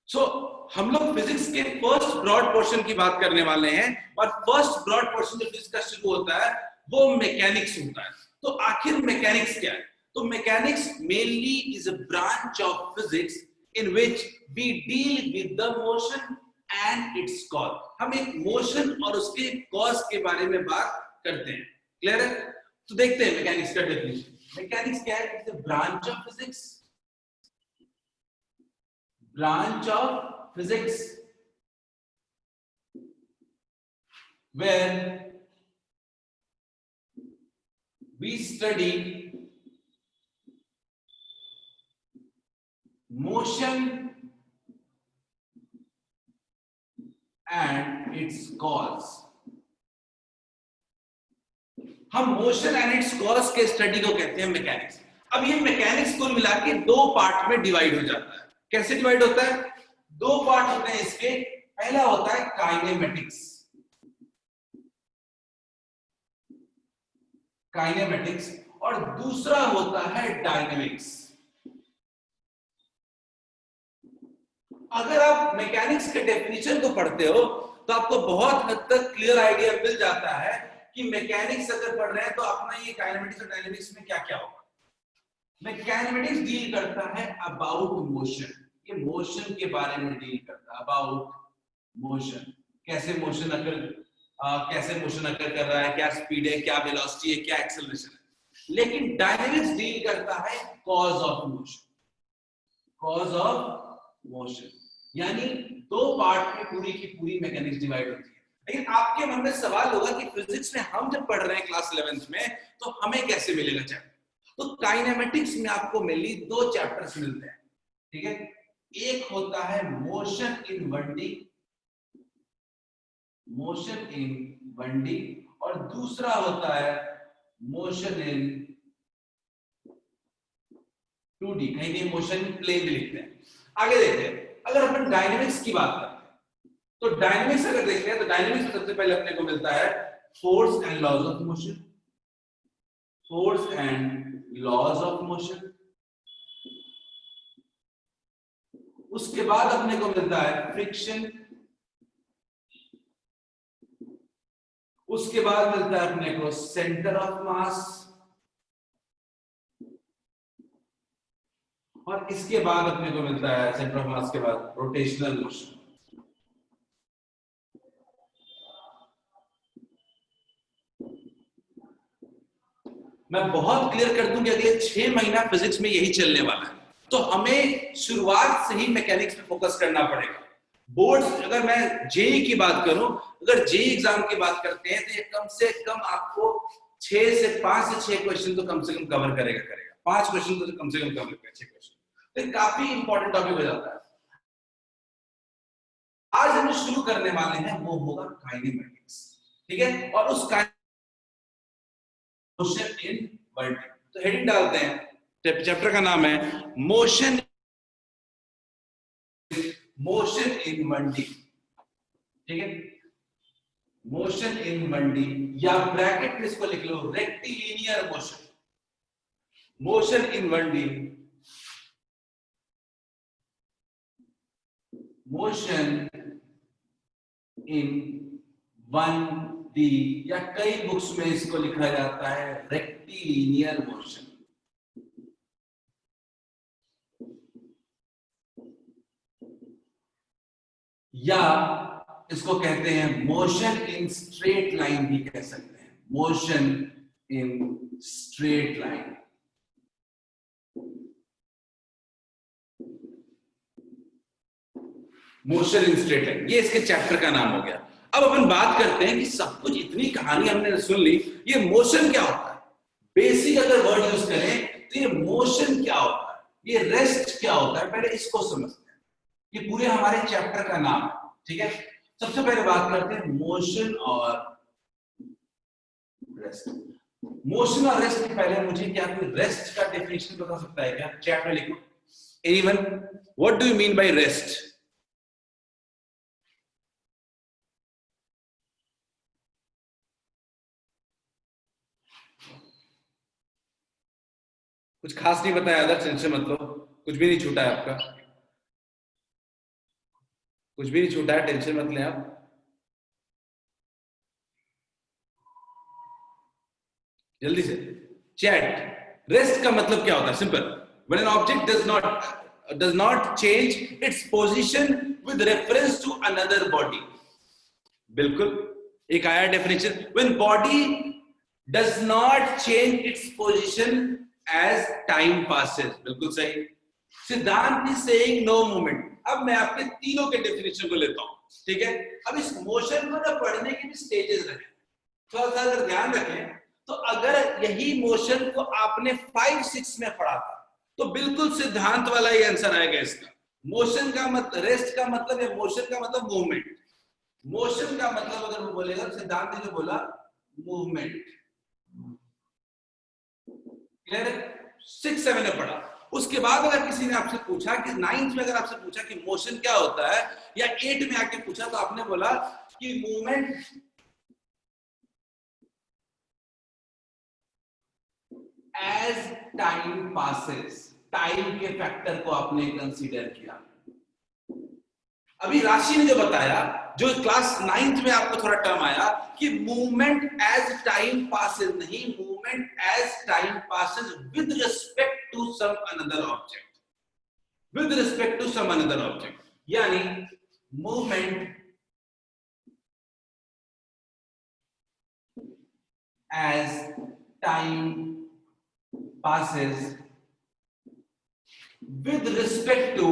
सो हम लोग फिजिक्स के फर्स्ट ब्रॉड पोर्शन की बात करने वाले हैं, और फर्स्ट ब्रॉड पोर्शन जो फिजिक्स का शुरू होता है वो मैकेनिक्स होता है। तो आखिर मैकेनिक्स क्या है? तो mechanics mainly is a branch of physics in which we deal with the motion and its cause. हम एक मोशन और उसके कॉज के बारे में बात करते हैं। क्लियर है? तो देखते हैं मैकेनिक्स का डेफिनेशन। मैकेनिक्स क्या है? It's a branch of physics, branch of physics where we study motion and its cause। हम मोशन एंड इट्स कॉज के स्टडी को कहते हैं मैकेनिक्स। अब ये मैकेनिक्स कुल मिला के दो पार्ट में डिवाइड हो जाता है। कैसे डिवाइड होता है? दो पार्ट होते हैं इसके। पहला होता है काइनेमेटिक्स, काइनेमेटिक्स, और दूसरा होता है डायनेमिक्स। अगर आप मैकेनिक्स के डेफिनेशन को पढ़ते हो तो आपको बहुत हद तक क्लियर आइडिया मिल जाता है कि मैकेनिक्स अगर पढ़ रहे हैं तो अपना ये काइनेमेटिक्स और डायनेमिक्स में क्या क्या होगा। मैकेनिक्स डील करता है अबाउट मोशन, ये मोशन के बारे में डील करता है, अबाउट मोशन, कैसे मोशन अकर कर रहा है, क्या स्पीड है, क्या वेलोसिटी है, क्या एक्सेलरेशन है। लेकिन डायनेमिक्स डील करता है cause of motion, cause of motion. यानी दो पार्ट में पूरी की पूरी मैकेनिक्स डिवाइड होती है। लेकिन आपके मन में सवाल होगा कि फिजिक्स में हम जब पढ़ रहे हैं क्लास 11th में तो हमें कैसे मिलेगा चैप्टर? तो काइनेमेटिक्स में आपको मेनली दो चैप्टर्स मिलते हैं, ठीक है। एक होता है motion in 1D, motion in 1D, और दूसरा होता है मोशन इन 2D। कहीं कहीं मोशन प्लेन भी लिखते हैं। आगे देखते हैं, अगर अपन डायनेमिक्स की बात करते हैं तो डायनेमिक्स अगर देखते हैं तो डायनेमिक्स में सबसे पहले अपने को मिलता है force and laws of motion, force and laws of motion. उसके बाद अपने को मिलता है फ्रिक्शन, उसके बाद मिलता है अपने को सेंटर ऑफ मास, और इसके बाद अपने को मिलता है सेंटर ऑफ मास के बाद रोटेशनल मोशन। मैं बहुत क्लियर कर दूं कि अगले 6 महीना फिजिक्स में यही चलने वाला है, तो हमें शुरुआत से ही मैकेनिक्स पे फोकस करना पड़ेगा। बोर्ड, अगर मैं जेई की बात करूं, अगर जेई एग्जाम की बात करते हैं तो ये कम से कम आपको 5 से 6 क्वेश्चन तो कम से कम कवर करेगा 5 क्वेश्चन तो कम से कम कवर करेगा, 6 क्वेश्चन तो काफी इंपॉर्टेंट टॉपिक हो जाता है। आज हम शुरू करने वाले हैं वो होगा काइनेमेटिक्स, ठीक है। और उस मोशन इन 1D, तो हेडिंग डालते हैं, चैप्टर का नाम है मोशन, मोशन इन 1D, ठीक है। मोशन इन 1D, या ब्रैकेट में इसको लिख लो rectilinear motion, motion in 1D, motion in 1D, या कई बुक्स में इसको लिखा जाता है रेक्टिलिनियर मोशन। या इसको कहते हैं मोशन इन स्ट्रेट लाइन भी कह सकते हैं, motion in straight line. Motion in straight line, ये इसके चैप्टर का नाम हो गया। अब अपन बात करते हैं कि सब कुछ, इतनी कहानी हमने सुन ली, ये मोशन क्या होता है? बेसिक अगर वर्ड यूज करें तो ये मोशन क्या होता है, ये रेस्ट क्या होता है, पहले इसको समझते हैं। ये पूरे हमारे चैप्टर का नाम है, ठीक है। सबसे पहले बात करते हैं मोशन और रेस्ट। मोशन और रेस्ट के पहले मुझे क्या कोई रेस्ट का डेफिनेशन बता सकता है क्या? चैट में लिखो। Anyone, what do you mean bye rest? कुछ खास नहीं बताया, अदर टेंशन मत लो, कुछ भी नहीं छूटा है आपका। कुछ भी नहीं छूटा है, टेंशन मत लें आप। जल्दी से चैट। रेस्ट का मतलब क्या होता है? Simple, when an object does not change its position with reference to another body। बिल्कुल, एक आया definition, when body does not change its position as time passes। बिल्कुल सही। सिद्धांत is saying no movement। अब मैं आपके तीनों के डेफिनेशन को लेता हूं, ठीक है। अब इस मोशन को ना पढ़ने के भी स्टेजेस रहे, थोड़ा सा अगर ध्यान रखें तो अगर यही मोशन को आपने 5-6 में पढ़ा था तो बिल्कुल सिद्धांत वाला ही आंसर आएगा इसका। मोशन का मतलब, रेस्ट का मतलब या मोशन का मतलब मूवमेंट। मोशन का मतलब अगर वो बोलेगा, सिद्धांत ने जो बोला मूवमेंट, क्लियर है? 6-7 में पढ़ा। उसके बाद अगर किसी ने आपसे पूछा कि 9th में अगर आपसे पूछा कि मोशन क्या होता है, या 8 में आके पूछा तो आपने बोला कि movement as time passes. Time के फैक्टर को आपने कंसीडर किया। अभी राशि ने जो बताया, जो क्लास 9th में आपको थोड़ा टर्म आया कि मूवमेंट एज टाइम पासेस, नहीं, movement as time passes with respect to some another object, with respect to some another object. यानी movement as time passes with respect to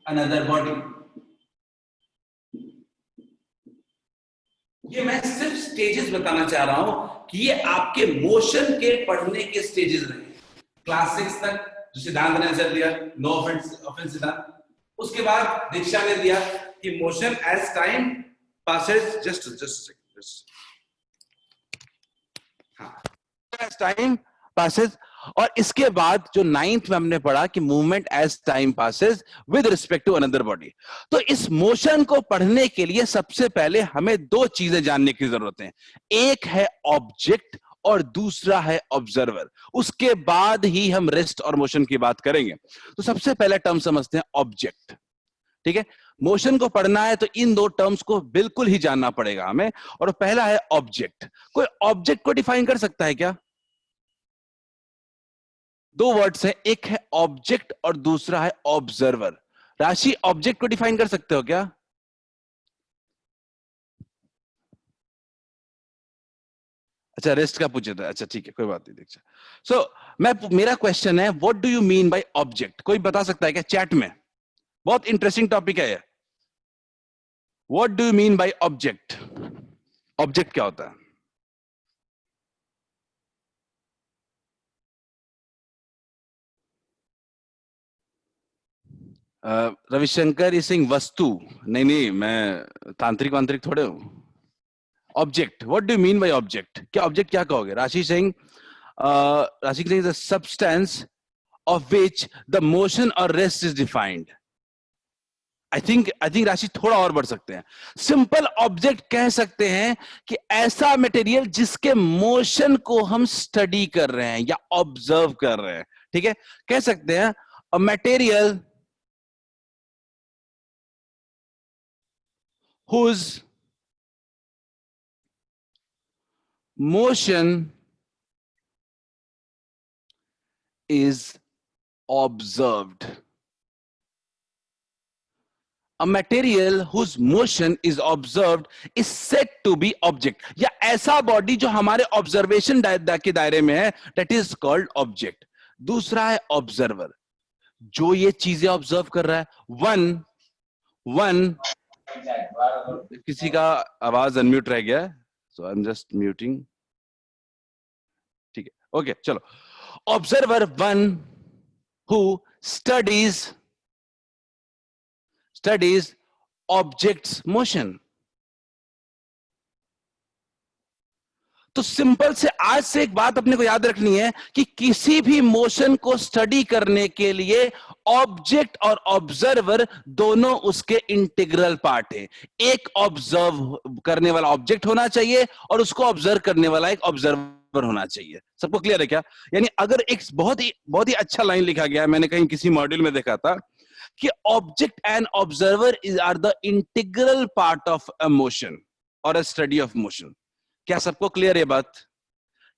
another body। ये मैं सिर्फ स्टेजेस बताना चाह रहा हूं कि ये आपके मोशन के पढ़ने के स्टेजेस रहे क्लास 6 तक, जो सिद्धांत ने आंसर दिया, नो ऑफेंस सिद्धांत। उसके बाद दीक्षा ने दिया कि motion as time passes, just a second, as time passes। और इसके बाद जो 9th में हमने पढ़ा कि movement as time passes with respect to another body. तो इस मोशन को पढ़ने के लिए सबसे पहले हमें दो चीजें जानने की जरूरत है, एक है ऑब्जेक्ट और दूसरा है ऑब्जर्वर। उसके बाद ही हम रेस्ट और मोशन की बात करेंगे। तो सबसे पहले टर्म समझते हैं ऑब्जेक्ट, ठीक है। मोशन को पढ़ना है तो इन दो टर्म्स को बिल्कुल ही जानना पड़ेगा हमें। और पहला है ऑब्जेक्ट। कोई ऑब्जेक्ट को डिफाइन कर सकता है क्या? दो वर्ड्स है, एक है ऑब्जेक्ट और दूसरा है ऑब्जर्वर। राशि, ऑब्जेक्ट को डिफाइन कर सकते हो क्या? अच्छा, रेस्ट का पूछे थे, अच्छा ठीक है, कोई बात नहीं। दीक्षा, मेरा क्वेश्चन है, what do you mean by object? कोई बता सकता है क्या चैट में? बहुत इंटरेस्टिंग टॉपिक है ये। What do you mean by object? Object क्या होता है? रविशंकर सिंह, वस्तु? नहीं नहीं, मैं तांत्रिक वांत्रिक थोड़े हूं। Object, what do you mean by object? क्या ऑब्जेक्ट क्या कहोगे? Rashi Singh, the substance of which the motion और rest is defined. I think Rashi थोड़ा और बढ़ सकते हैं। सिंपल ऑब्जेक्ट कह सकते हैं कि ऐसा मटेरियल जिसके मोशन को हम स्टडी कर रहे हैं या ऑब्जर्व कर रहे हैं, ठीक है। कह सकते हैं a material whose motion is observed। A material whose motion is observed is said to be object। या ऐसा बॉडी जो हमारे ऑब्जर्वेशन के दायरे में है, that is called object। दूसरा है ऑब्जर्वर, जो ये चीजें ऑब्जर्व कर रहा है। वन किसी का आवाज अनम्यूट रह गया, सो आई एम जस्ट म्यूटिंग, ठीक है, ओके चलो। Observer, one who studies objects motion. तो सिंपल से आज से एक बात अपने को याद रखनी है कि किसी भी मोशन को स्टडी करने के लिए ऑब्जेक्ट और ऑब्जर्वर दोनों उसके इंटीग्रल पार्ट है। एक ऑब्जर्व करने वाला ऑब्जेक्ट होना चाहिए और उसको ऑब्जर्व करने वाला एक ऑब्जर्वर होना चाहिए। सबको क्लियर है क्या? यानी अगर एक बहुत ही अच्छा लाइन लिखा गया है, मैंने कहीं किसी मॉड्यूल में देखा था कि object and observer are the integral part of a motion और अ स्टडी ऑफ मोशन। क्या सबको क्लियर है बात?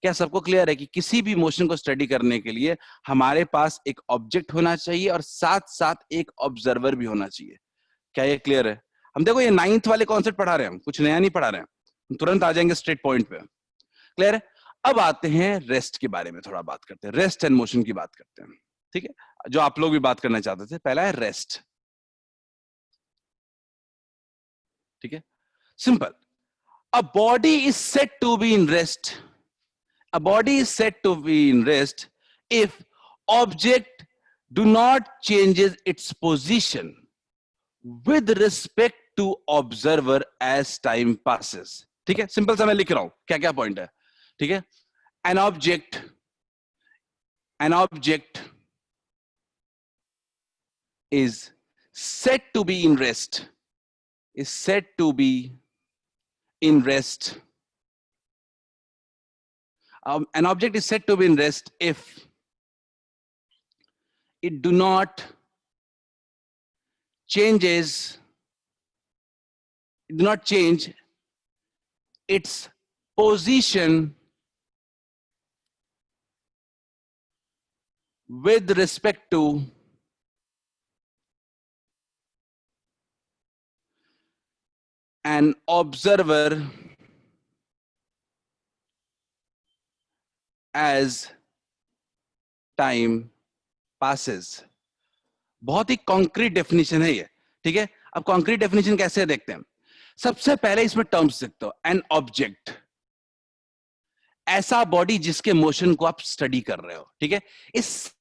क्या सबको क्लियर है कि किसी भी मोशन को स्टडी करने के लिए हमारे पास एक ऑब्जेक्ट होना चाहिए और साथ साथ एक ऑब्जर्वर भी होना चाहिए? क्या ये क्लियर है? हम देखो ये 9th वाले कॉन्सेप्ट पढ़ा रहे हैं, हम कुछ नया नहीं पढ़ा रहे हैं, हम तुरंत आ जाएंगे स्ट्रेट पॉइंट पे। क्लियर है? अब आते हैं रेस्ट के बारे में, थोड़ा बात करते हैं, रेस्ट एंड मोशन की बात करते हैं। ठीक है, जो आप लोग भी बात करना चाहते थे, पहला है रेस्ट। ठीक है, simple. A body is set to be in rest, a body is said to be in rest if object do not changes its position with respect to observer as time passes। ठीक है, simple सा मैं लिख रहा हूं क्या क्या point है। ठीक है, an object is said to be in rest, is said to be in rest an object is said to be in rest if it do not change its position with respect to an observer as time passes। बहुत ही concrete definition है ये। ठीक है, अब concrete definition कैसे देखते हैं? सबसे पहले इसमें टर्म्स देखते हो। एन ऑब्जेक्ट, ऐसा बॉडी जिसके मोशन को आप स्टडी कर रहे हो। ठीक है, इस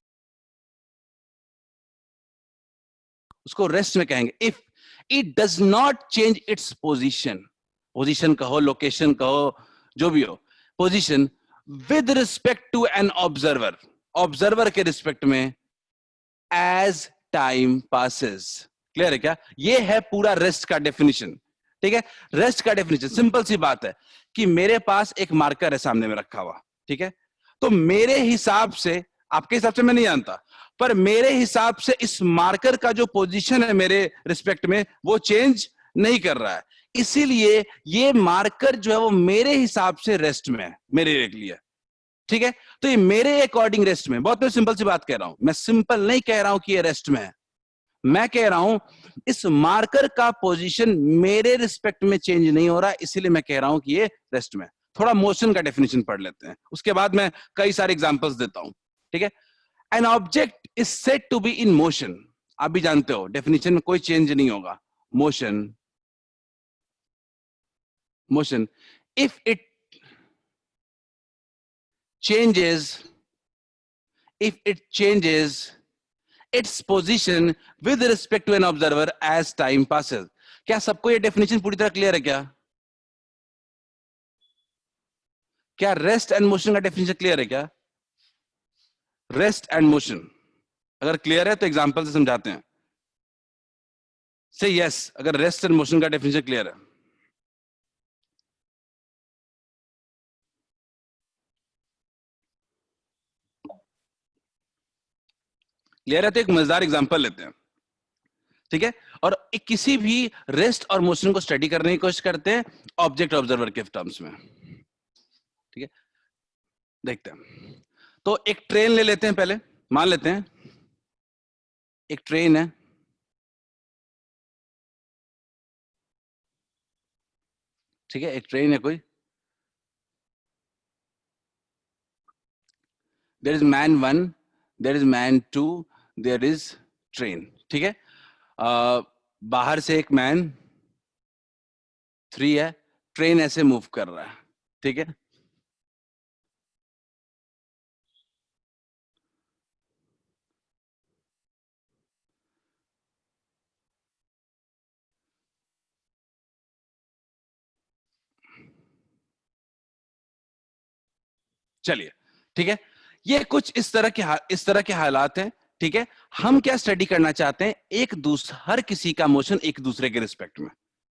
उसको रेस्ट में कहेंगे if it does not change its position कहो, लोकेशन कहो, जो भी हो, position with respect to an observer के रिस्पेक्ट में एज टाइम पासेस। क्लियर है क्या? ये है पूरा रेस्ट का डेफिनेशन। ठीक है, रेस्ट का डेफिनेशन सिंपल सी बात है कि मेरे पास एक मार्कर है सामने में रखा हुआ। ठीक है, तो मेरे हिसाब से, आपके हिसाब से मैं नहीं जानता, पर मेरे हिसाब से इस मार्कर का जो पोजीशन है मेरे रिस्पेक्ट में वो चेंज नहीं कर रहा है, इसीलिए ये मार्कर जो है वो मेरे हिसाब से रेस्ट में है, मेरे लिए। ठीक है, तो ये मेरे अकॉर्डिंग रेस्ट में। बहुत सिंपल सी बात कह रहा हूं मैं, सिंपल नहीं कह रहा हूं कि ये रेस्ट में है, मैं कह रहा हूं इस मार्कर का पोजीशन मेरे रिस्पेक्ट में चेंज नहीं हो रहा, इसीलिए मैं कह रहा हूं कि ये रेस्ट में। थोड़ा मोशन का डेफिनेशन पढ़ लेते हैं, उसके बाद मैं कई सारे एग्जांपल्स देता हूं। ठीक है, an object is said to be in motion, आप भी जानते हो डेफिनेशन में कोई चेंज नहीं होगा। Motion if it changes its position with respect to an observer as time passes। क्या सबको ये डेफिनेशन पूरी तरह क्लियर है? क्या रेस्ट एंड मोशन का डेफिनेशन क्लियर है? क्या रेस्ट एंड मोशन अगर क्लियर है तो एग्जांपल से समझाते हैं। से यस अगर रेस्ट एंड मोशन का डेफिनेशन क्लियर है। क्लियर है तो एक मजेदार एग्जांपल लेते हैं। ठीक है, और किसी भी रेस्ट और मोशन को स्टडी करने की कोशिश करते हैं ऑब्जेक्ट ऑब्जर्वर के टर्म्स में। ठीक है, देखते हैं। तो एक ट्रेन ले लेते हैं, पहले मान लेते हैं एक ट्रेन है। ठीक है, एक ट्रेन है कोई, there is man 1, there is man 2, there is train. ठीक है, बाहर से एक मैन 3 है, ट्रेन ऐसे मूव कर रहा है। ठीक है, चलिए। ठीक है, ये कुछ इस तरह के हालात हैं। ठीक है, हम क्या स्टडी करना चाहते हैं? हर किसी का मोशन एक दूसरे के रिस्पेक्ट में।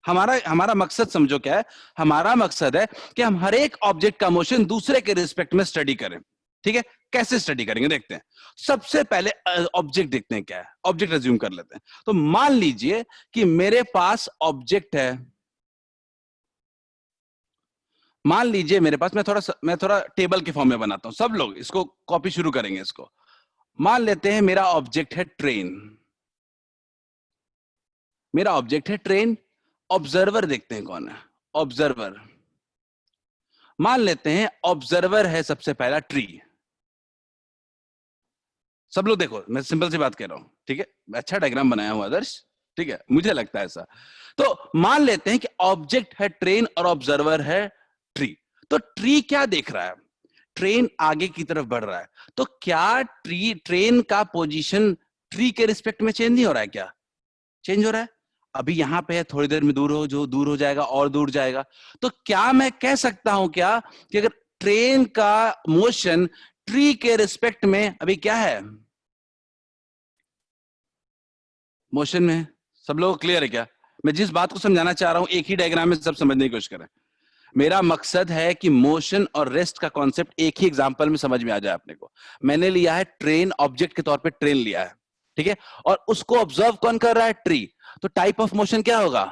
हमारा हमारा मकसद समझो क्या है, हमारा मकसद है कि हम हर एक ऑब्जेक्ट का मोशन दूसरे के रिस्पेक्ट में स्टडी करें। ठीक है, कैसे स्टडी करेंगे देखते हैं। सबसे पहले ऑब्जेक्ट देखते हैं क्या है, ऑब्जेक्ट अज्यूम कर लेते हैं। तो मान लीजिए कि मेरे पास ऑब्जेक्ट है, मान लीजिए मेरे पास, मैं थोड़ा टेबल के फॉर्म में बनाता हूं, सब लोग इसको कॉपी शुरू करेंगे इसको। मान लेते हैं मेरा ऑब्जेक्ट है ट्रेन, मेरा ऑब्जेक्ट है ट्रेन। ऑब्जर्वर देखते हैं कौन है, ऑब्जर्वर। मान लेते हैं ऑब्जर्वर है सबसे पहला ट्री। सब लोग देखो, मैं सिंपल सी बात कह रहा हूं, ठीक है, अच्छा डायग्राम बनाया हुआ आदर्श, ठीक है, मुझे लगता है ऐसा। तो मान लेते हैं कि ऑब्जेक्ट है ट्रेन और ऑब्जर्वर है ट्री। तो ट्री क्या देख रहा है, ट्रेन आगे की तरफ बढ़ रहा है, तो क्या ट्रेन का पोजीशन ट्री के रिस्पेक्ट में चेंज नहीं हो रहा है, क्या चेंज हो रहा है? अभी यहां पे है, थोड़ी देर में दूर हो जाएगा और दूर जाएगा। तो क्या मैं कह सकता हूं क्या कि अगर ट्रेन का मोशन ट्री के रिस्पेक्ट में अभी क्या है, मोशन में है? सब लोग क्लियर है क्या? मैं जिस बात को समझाना चाह रहा हूं एक ही डायग्राम में सब समझने की कोशिश करें। मेरा मकसद है कि मोशन और रेस्ट का कॉन्सेप्ट एक ही एग्जांपल में समझ में आ जाए अपने को। मैंने लिया है ट्रेन, ऑब्जेक्ट के तौर पे ट्रेन लिया है, ठीक है, और उसको ऑब्जर्व कौन कर रहा है, ट्री। तो टाइप ऑफ मोशन क्या होगा,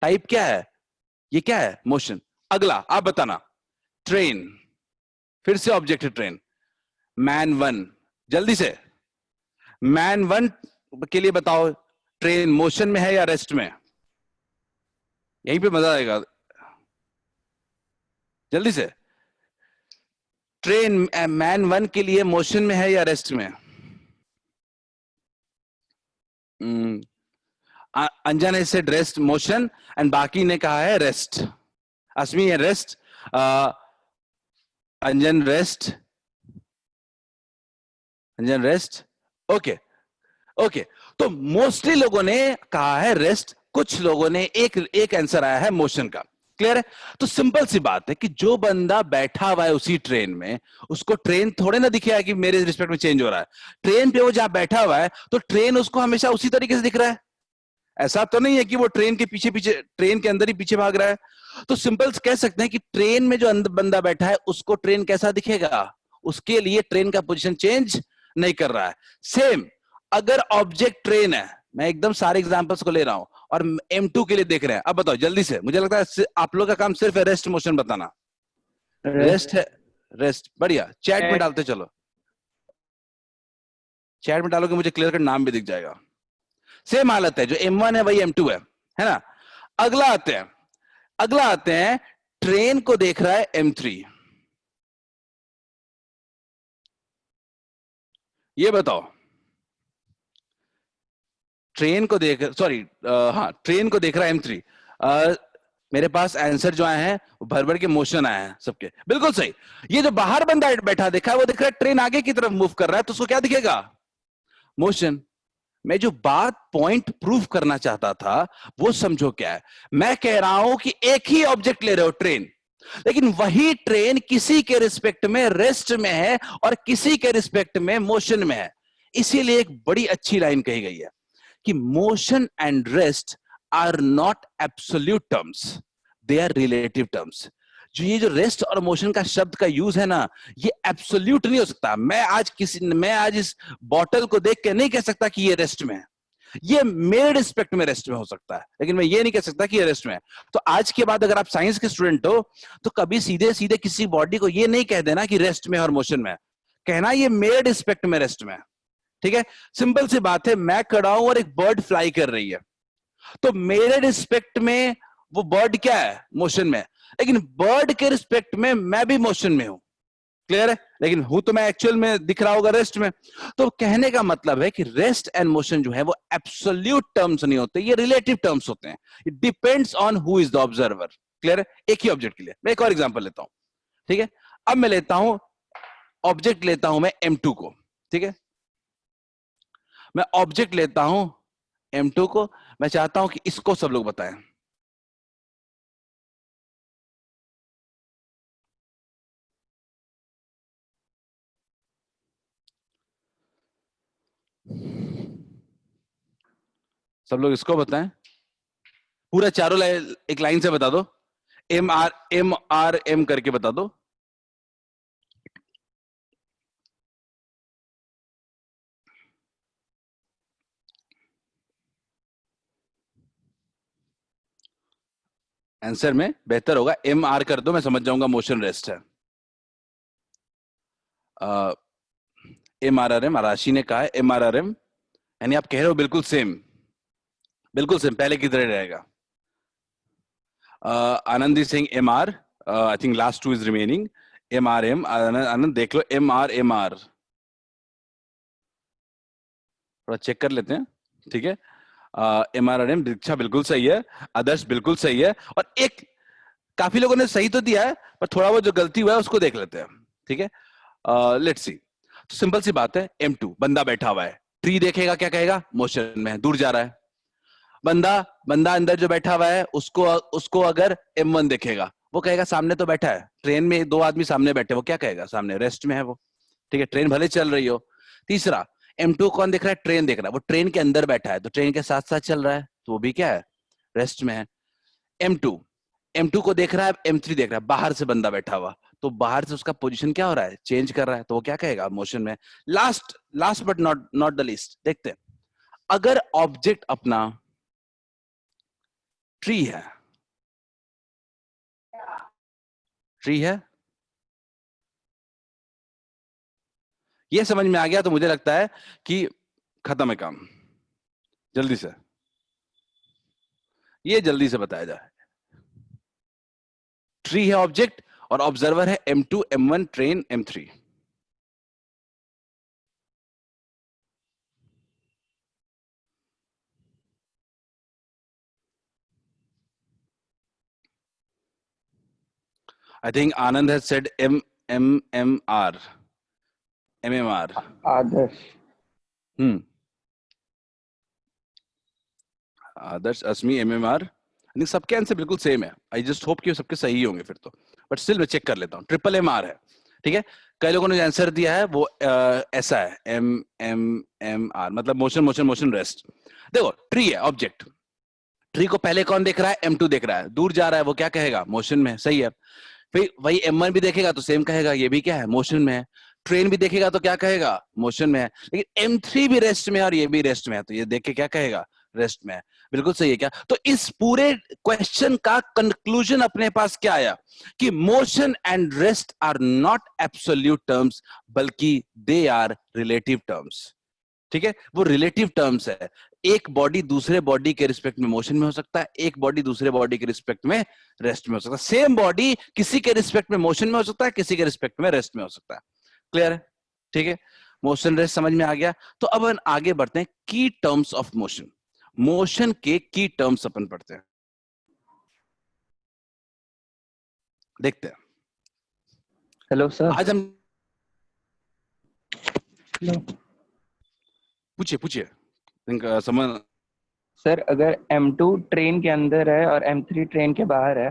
टाइप क्या है, ये क्या है, मोशन। अगला आप बताना, ट्रेन, फिर से ऑब्जेक्ट है ट्रेन। मैन वन, जल्दी से, मैन वन के लिए बताओ, ट्रेन मोशन में है या रेस्ट में? यहीं पे मजा आएगा, जल्दी से। ट्रेन मैन वन के लिए मोशन में है या रेस्ट में? हम्म, अंजन ने सेड रेस्ट मोशन एंड बाकी ने कहा है रेस्ट। अस्मी है रेस्ट, अंजन रेस्ट, अंजन रेस्ट, ओके ओके। तो मोस्टली लोगों ने कहा है रेस्ट, कुछ लोगों ने एक एक आंसर आया है मोशन का। क्लियर है? तो सिंपल सी बात है कि जो बंदा बैठा हुआ है उसी ट्रेन में, उसको ट्रेन थोड़े ना दिखेगा कि मेरे रिस्पेक्ट में चेंज हो रहा है। ट्रेन पे वो जहां बैठा हुआ है तो ट्रेन उसको हमेशा उसी तरीके से दिख रहा है। ऐसा तो नहीं है कि वो ट्रेन के पीछे पीछे, ट्रेन के अंदर ही पीछे भाग रहा है। तो सिंपल कह सकते हैं कि ट्रेन में जो अंदर बंदा बैठा है उसको ट्रेन कैसा दिखेगा, उसके लिए ट्रेन का पोजीशन चेंज नहीं कर रहा है। सेम अगर ऑब्जेक्ट ट्रेन है, मैं एकदम सारे एग्जांपल्स को ले रहा हूं और M2 के लिए देख रहे हैं, अब बताओ जल्दी से, मुझे लगता है आप लोग का काम सिर्फ है रेस्ट मोशन बताना। रेस्ट रेस्ट है, रेस्ट, बढ़िया, चैट में डालते चलो, चैट में डालोगे मुझे क्लियर कट नाम भी दिख जाएगा। सेम हालत है, जो M1 है वही M2 है ना। अगला आते हैं, अगला आते हैं, ट्रेन को देख रहा है M3। ये बताओ, ट्रेन को देख, सॉरी, हाँ, ट्रेन को देख रहा है M3। मेरे पास आंसर जो आए हैं भर भर के मोशन आए हैं सबके, बिल्कुल सही। ये जो बाहर बंदा बैठा देखा है वो दिख रहा है ट्रेन आगे की तरफ मूव कर रहा है, तो उसको क्या दिखेगा, मोशन। मैं जो बात पॉइंट प्रूव करना चाहता था वो समझो क्या है। मैं कह रहा हूं कि एक ही ऑब्जेक्ट ले रहे हो ट्रेन, लेकिन वही ट्रेन किसी के रिस्पेक्ट में रेस्ट में है और किसी के रिस्पेक्ट में मोशन में है। इसीलिए एक बड़ी अच्छी लाइन कही गई है कि motion and rest are not absolute terms, they are relative terms. जो रेस्ट और मोशन का शब्द का यूज है ना, ये एब्सोल्यूट नहीं हो सकता। मैं आज इस बॉटल को देख के नहीं कह सकता कि ये रेस्ट में है। ये मेरे रिस्पेक्ट में रेस्ट में हो सकता है, लेकिन मैं ये नहीं कह सकता कि ये रेस्ट में है। तो आज के बाद अगर आप साइंस के स्टूडेंट हो तो कभी सीधे सीधे किसी बॉडी को ये नहीं कह देना कि रेस्ट में और मोशन में है, कहना ये मेरे रिस्पेक्ट में रेस्ट में है। ठीक है, सिंपल सी बात है, मैं खड़ा हूं और एक बर्ड फ्लाई कर रही है, तो मेरे रिस्पेक्ट में वो बर्ड क्या है, मोशन में है, लेकिन बर्ड के रिस्पेक्ट में मैं भी मोशन में हूं। क्लियर है? लेकिन हूं तो मैं एक्चुअल में दिख रहा होगा रेस्ट में। तो कहने का मतलब है कि रेस्ट एंड मोशन जो है वो एब्सोल्यूट टर्म्स नहीं होते, ये रिलेटिव टर्म्स होते हैं। It depends on who is the observer. Clear है? एक ही ऑब्जेक्ट के लिए मैं एक और एग्जांपल लेता हूं, ठीक है। अब मैं लेता हूं, ऑब्जेक्ट लेता हूं मैं M2 को, ठीक है, मैं ऑब्जेक्ट लेता हूं M2 को। मैं चाहता हूं कि इसको सब लोग बताएं। सब लोग इसको बताएं, पूरा चारों एक लाइन से बता दो, एम करके बता दो। आंसर में बेहतर होगा MR कर दो, मैं समझ जाऊंगा मोशन रेस्ट है। MRRM, राशि ने कहा है MRRM, यानी आप कह रहे हो बिल्कुल सेम, बिल्कुल सेम, पहले की तरह रहेगा। Anand is saying MR, I think last 2 is remaining. MRM, Anand देख लो MR थोड़ा चेक कर लेते हैं, ठीक है। MRRM दीक्षा बिल्कुल सही है, आदर्श बिल्कुल सही है, और एक काफी लोगों ने सही तो दिया है, पर थोड़ा बहुत जो गलती हुआ है उसको देख लेते हैं, ठीक है। लेट्स सी, तो सिंपल सी बात है, M2 बंदा बैठा हुआ है, ट्री देखेगा क्या कहेगा, मोशन में है, दूर जा रहा है। बंदा अंदर जो बैठा हुआ है उसको अगर M1 देखेगा, वो कहेगा सामने तो बैठा है। ट्रेन में 2 आदमी सामने बैठे, वो क्या कहेगा, सामने रेस्ट में है वो, ठीक है, ट्रेन भले चल रही हो। तीसरा, M2 कौन देख रहा है, ट्रेन देख रहा है, वो ट्रेन के अंदर बैठा है, तो ट्रेन के साथ साथ चल रहा है, तो वो भी क्या है, रेस्ट में है। M2 को देख रहा है, M3 देख रहा है, बाहर से बंदा बैठा हुआ, तो बाहर से उसका पोजीशन क्या हो रहा है, चेंज कर रहा है, तो वो क्या कहेगा, मोशन में। Last but not the least, देखते हैं, अगर ऑब्जेक्ट अपना ट्री है, ये समझ में आ गया, तो मुझे लगता है कि खत्म है काम, जल्दी से बताया जाए। ट्री है ऑब्जेक्ट, और ऑब्जर्वर है M2, M1, train M3। I think Anand has said MMR. Adarsh. Adarsh, Asmi, MMR, नहीं सबके आंसर बिल्कुल सेम है। आई जस्ट होप कि सबके सही होंगे फिर तो, बट स्टिल मैं चेक कर लेता हूँ। MMR है, ठीक है। कई लोगों ने आंसर दिया है वो ऐसा है, MMR, मतलब मोशन रेस्ट। देखो, ट्री है ऑब्जेक्ट, ट्री को पहले कौन देख रहा है, M2 देख रहा है, दूर जा रहा है, वो क्या कहेगा, मोशन में, सही है। फिर वही M1 भी देखेगा तो सेम कहेगा, ये भी क्या है, मोशन में है। ट्रेन भी देखेगा तो क्या कहेगा, मोशन में है। लेकिन M3 भी रेस्ट में है और ये भी रेस्ट में है, तो ये देख के क्या कहेगा, रेस्ट में है। बिल्कुल सही है क्या। तो इस पूरे क्वेश्चन का कंक्लूजन अपने पास क्या आया, कि motion and rest are not absolute terms, बल्कि दे आर रिलेटिव टर्म्स, ठीक है। वो रिलेटिव टर्म्स है। एक बॉडी दूसरे बॉडी के रिस्पेक्ट में मोशन में हो सकता है, एक बॉडी दूसरे बॉडी के रिस्पेक्ट में रेस्ट में हो सकता है। सेम बॉडी किसी के रिस्पेक्ट में मोशन में हो सकता है, किसी के रिस्पेक्ट में रेस्ट में हो सकता है। क्लियर है, ठीक है। मोशन रेस्ट समझ में आ गया। तो अब हम आगे बढ़ते हैं, की टर्म्स ऑफ मोशन। मोशन के की टर्म्स अपन पढ़ते हैं, देखते हैं। Hello sir. आज हम हेलो पूछिए समझ। सर, अगर M2 ट्रेन के अंदर है और M3 ट्रेन के बाहर है,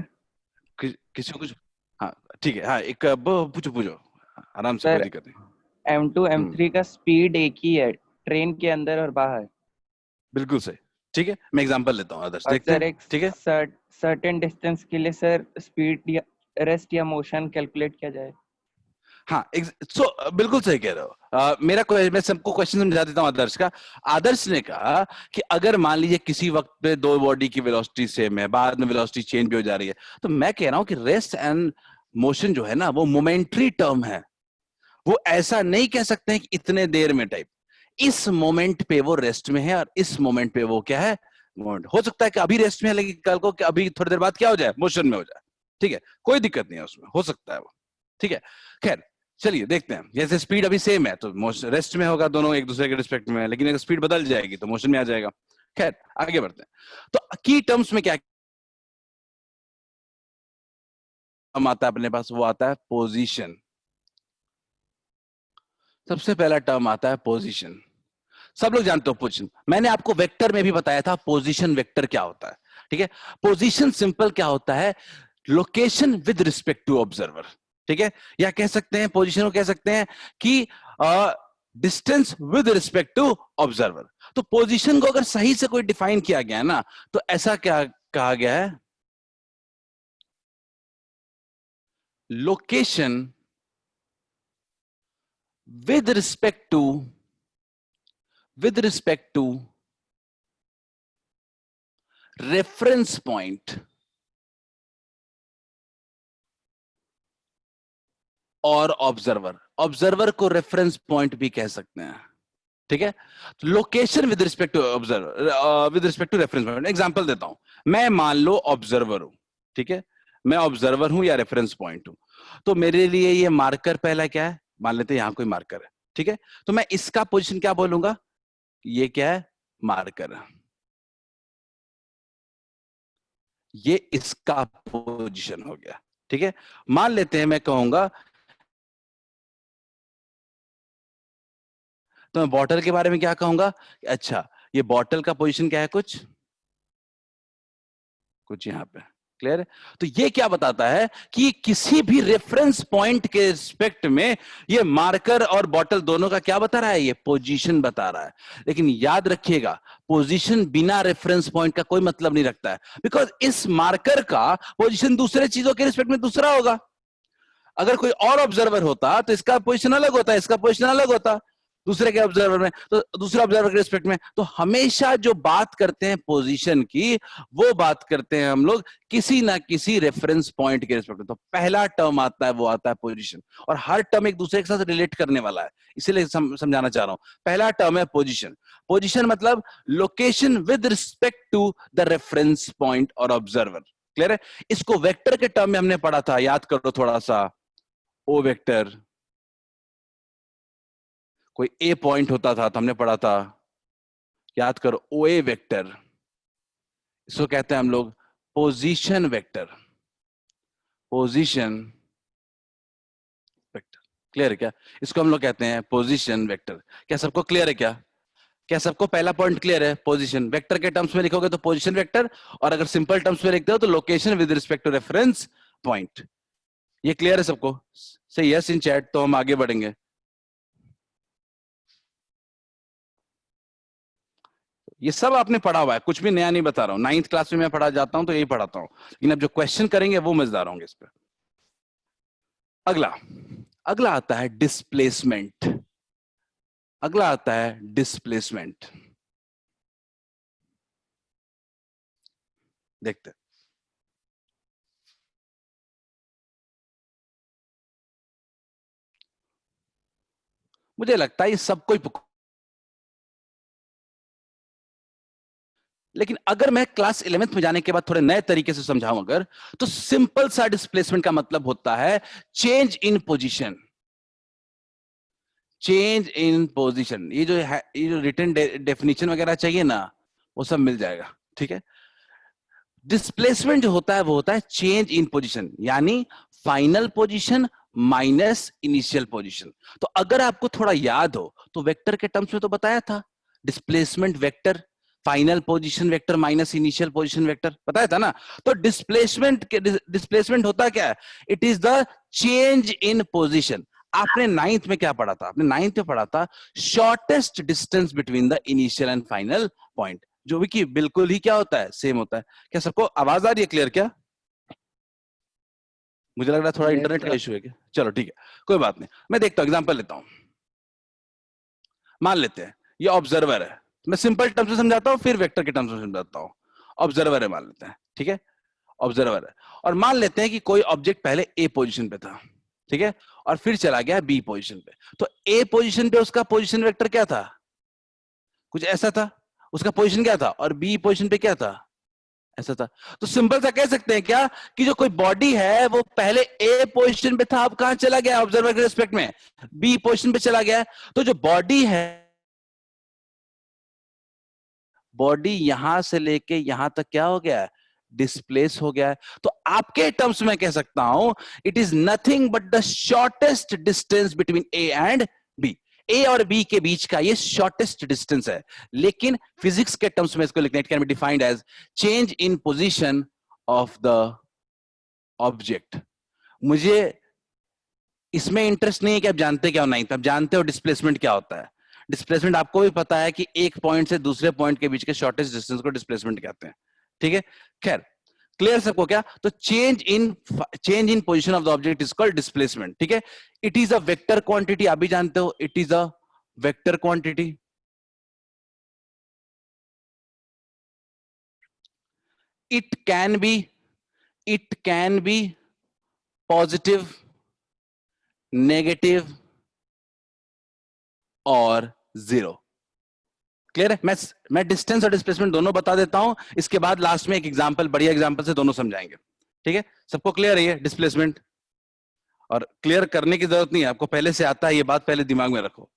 किसी को कुछ, हाँ ठीक है, हाँ एक पूछो आराम से, कोई सर दिक्कत नहीं। M2 M3 का स्पीड एक ही है ट्रेन के अंदर और बाहर, बिल्कुल सही, ठीक है। मैं एग्जांपल लेता हूँ आदर्श, और देखते सर हैं, एक ठीक है। सर्टेन डिस्टेंस के लिए सर स्पीड या रेस्ट या मोशन कैलकुलेट किया जाए। हाँ, बिल्कुल सही कह रहे हो। मैं सबको क्वेश्चन समझा देता हूँ आदर्श का। आदर्श ने कहा कि अगर मान लीजिए किसी वक्त पे दो बॉडी की वेलोसिटी सेम है, बाद में वेलोसिटी चेंज भी हो जा रही है, तो मैं कह रहा हूँ कि रेस्ट एंड मोशन जो है ना, वो मोमेंट्री टर्म है। वो ऐसा नहीं कह सकते हैं कि इतने देर में टाइप, इस मोमेंट पे वो रेस्ट में है और इस मोमेंट पे वो क्या है, मोमेंट। हो सकता है कि अभी रेस्ट में है, लेकिन कल को अभी थोड़ी देर बाद क्या हो जाए, मोशन में हो जाए, ठीक है। कोई दिक्कत नहीं है उसमें, हो सकता है वो, ठीक है। खैर चलिए देखते हैं। जैसे स्पीड अभी सेम है तो रेस्ट में होगा, दोनों एक दूसरे के रिस्पेक्ट में है, लेकिन अगर स्पीड बदल जाएगी तो मोशन में आ जाएगा। खैर आगे बढ़ते हैं। तो की टर्म्स में क्या आता है अपने पास, वो आता है पोजीशन। सबसे पहला टर्म आता है पोजीशन। सब लोग जानते हो पोजीशन, मैंने आपको वेक्टर में भी बताया था पोजीशन वेक्टर क्या होता है, ठीक है। पोजीशन सिंपल क्या होता है, location with respect to observer, ठीक है। या कह सकते हैं पोजीशन को कह सकते हैं कि distance with respect to observer. तो पोजीशन को अगर सही से कोई डिफाइन किया गया ना, तो ऐसा क्या कहा गया है location with respect to reference point और ऑब्जर्वर को रेफरेंस पॉइंट भी कह सकते हैं, ठीक है। Location with respect to observer, with respect to reference point. Example देता हूं, मैं मान लो ऑब्जर्वर हूं, ठीक है, मैं ऑब्जर्वर हूं या रेफरेंस पॉइंट हूं, तो मेरे लिए ये मार्कर पहला क्या है, मान लेते हैं यहां कोई मार्कर है, ठीक है, तो मैं इसका पोजीशन क्या बोलूंगा, ये क्या है, मार्कर, ये इसका पोजीशन हो गया, ठीक है। मान लेते हैं मैं कहूंगा, तो मैं बॉटल के बारे में क्या कहूंगा, अच्छा ये बॉटल का पोजीशन क्या है, कुछ यहां पे, क्लियर है। तो ये क्या बताता है कि किसी भी रेफरेंस पॉइंट के रिस्पेक्ट में ये मार्कर और बॉटल दोनों का क्या बता रहा है, ये पोजीशन बता रहा है। लेकिन याद रखिएगा, पोजीशन बिना रेफरेंस पॉइंट का कोई मतलब नहीं रखता है, बिकॉज इस मार्कर का पोजीशन दूसरे चीजों के रिस्पेक्ट में दूसरा होगा। अगर कोई और ऑब्जर्वर होता तो इसका पोजीशन अलग होता, इसका पोजीशन अलग होता दूसरे के ऑब्जर्वर में, तो दूसरे ऑब्जर्वर के रिस्पेक्ट में। तो हमेशा जो बात करते हैं पोजीशन की, वो बात करते हैं हम लोग किसी ना किसी रेफरेंस पॉइंट के रिस्पेक्ट में। तो पहला टर्म आता है, वो आता है पोजीशन, और हर टर्म एक दूसरे के साथ रिलेट करने वाला है, इसीलिए समझाना चाह रहा हूं। पहला टर्म है पोजीशन। पोजीशन मतलब location with respect to the reference point और ऑब्जर्वर, क्लियर है। इसको वेक्टर के टर्म में हमने पढ़ा था, याद करो थोड़ा सा, ओ वेक्टर, कोई ए पॉइंट होता था तो हमने पढ़ा था, याद करो, ओ ए वेक्टर, इसको कहते हैं हम लोग position vector, position vector, clear है क्या, इसको हम लोग कहते हैं पोजीशन वेक्टर। क्या सबको क्लियर है क्या, क्या सबको पहला पॉइंट क्लियर है। पोजीशन वेक्टर के टर्म्स में लिखोगे तो पोजीशन वेक्टर, और अगर सिंपल टर्म्स में लिखते हो तो location with respect to reference point. ये क्लियर है सबको, से यस इन चैट, तो हम आगे बढ़ेंगे। ये सब आपने पढ़ा हुआ है, कुछ भी नया नहीं बता रहा हूं, 9th क्लास में मैं पढ़ा जाता हूं तो यही पढ़ाता हूं, लेकिन अब जो क्वेश्चन करेंगे वो मजेदार होंगे इस पर। अगला आता है डिस्प्लेसमेंट। अगला आता है डिस्प्लेसमेंट, देखते हैं। मुझे लगता है ये सब कोई, लेकिन अगर मैं क्लास 11th में जाने के बाद थोड़े नए तरीके से समझाऊं अगर, तो सिंपल सा डिस्प्लेसमेंट का मतलब होता है change in position, change in position. ये जो रिटन डेफिनेशन वगैरह चाहिए ना, वो सब मिल जाएगा, ठीक है। डिस्प्लेसमेंट जो होता है वो होता है चेंज इन पोजीशन, यानी final position minus initial position. तो अगर आपको थोड़ा याद हो तो वेक्टर के टर्म्स में तो बताया था, displacement vector final position vector minus initial position vector, बताया था ना। तो डिस्प्लेसमेंट होता क्या है, it is the change in position. आपने 9th में क्या पढ़ा था, आपने 9th में पढ़ा था shortest distance between the initial and final point, जो भी कि बिल्कुल ही क्या होता है, सेम होता है। क्या सबको आवाज आ रही है क्लियर क्या, मुझे लग रहा है थोड़ा इंटरनेट का इशू है क्या, चलो ठीक है कोई बात नहीं, मैं देखता हूं, एग्जांपल लेता हूं। मान लेते हैं ये ऑब्जर्वर है, मैं सिंपल टर्म्स में समझाता हूं फिर वेक्टर के टर्म्स में समझाता हूं। ऑब्जर्वर है मान लेते हैं, ठीक है, ऑब्जर्वर है, और मान लेते हैं कि कोई ऑब्जेक्ट पहले ए पोजीशन पे था, ठीक है, और फिर चला गया बी पोजीशन पे। तो ए पोजीशन पे उसका पोजीशन वेक्टर क्या था, कुछ ऐसा था, उसका पोजीशन क्या था, और बी पोजीशन पे क्या था, ऐसा था। तो सिंपल सा कह सकते हैं क्या कि जो कोई बॉडी है वो पहले ए पोजीशन पे था, अब कहां चला गया, ऑब्जर्वर के रिस्पेक्ट में बी पोजीशन पे चला गया। तो जो बॉडी है, बॉडी यहां से लेके यहां तक क्या हो गया है, डिस्प्लेस हो गया है। तो आपके टर्म्स में कह सकता हूं it is nothing but the shortest distance between A and B. A और बी के बीच का ये शॉर्टेस्ट डिस्टेंस है, लेकिन फिजिक्स के टर्म्स में इसको लिखना, it can be defined as change in position of the object. मुझे इसमें इंटरेस्ट नहीं है कि आप जानते क्या हो 9th, आप जानते हो डिस्प्लेसमेंट क्या होता है। डिस्प्लेसमेंट आपको भी पता है कि एक पॉइंट से दूसरे पॉइंट के बीच के शॉर्टेस्ट डिस्टेंस को डिस्प्लेसमेंट कहते हैं, ठीक है, खैर क्लियर सबको क्या? तो change in position of the object is called displacement. ठीक है, it is a vector quantity, आप भी जानते हो it is a vector quantity. It can B positive, negative और जीरो। क्लियर है? मैं डिस्टेंस और डिस्प्लेसमेंट दोनों बता देता हूं, इसके बाद लास्ट में एक एग्जांपल, बढ़िया एग्जांपल से दोनों समझाएंगे। ठीक है, सबको क्लियर है ये डिस्प्लेसमेंट? और क्लियर करने की जरूरत नहीं है, आपको पहले से आता है, ये बात पहले दिमाग में रखो,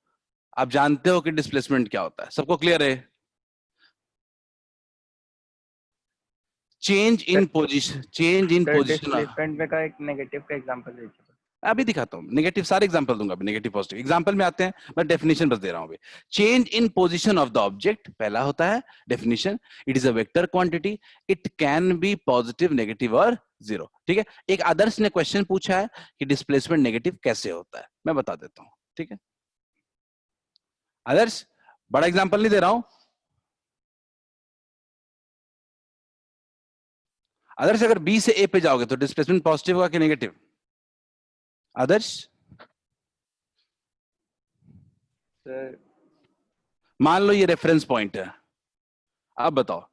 आप जानते हो कि डिस्प्लेसमेंट क्या होता है। सबको क्लियर है? Change in position. डिस्प्लेसमेंट में का एक नेगेटिव का एग्जांपल दीजिए। अभी दिखाता हूं, नेगेटिव सारे एग्जांपल दूंगा, अभी नेगेटिव पॉजिटिव एग्जांपल में आते हैं, मैं डेफिनेशन बस दे रहा हूं अभी। Change in position of the object, पहला होता है definition, it is a vector quantity, it can B positive, negative और जीरो। ठीक है, एक आदर्श ने क्वेश्चन पूछा है कि डिस्प्लेसमेंट नेगेटिव कैसे होता है, मैं बता देता हूं। ठीक है आदर्श, बड़ा एग्जांपल नहीं दे रहा हूं। आदर्श, अगर बी से ए पे जाओगे तो डिस्प्लेसमेंट पॉजिटिव होगा कि नेगेटिव? आदर्श, सर मान लो ये रेफरेंस पॉइंट है, अब बताओ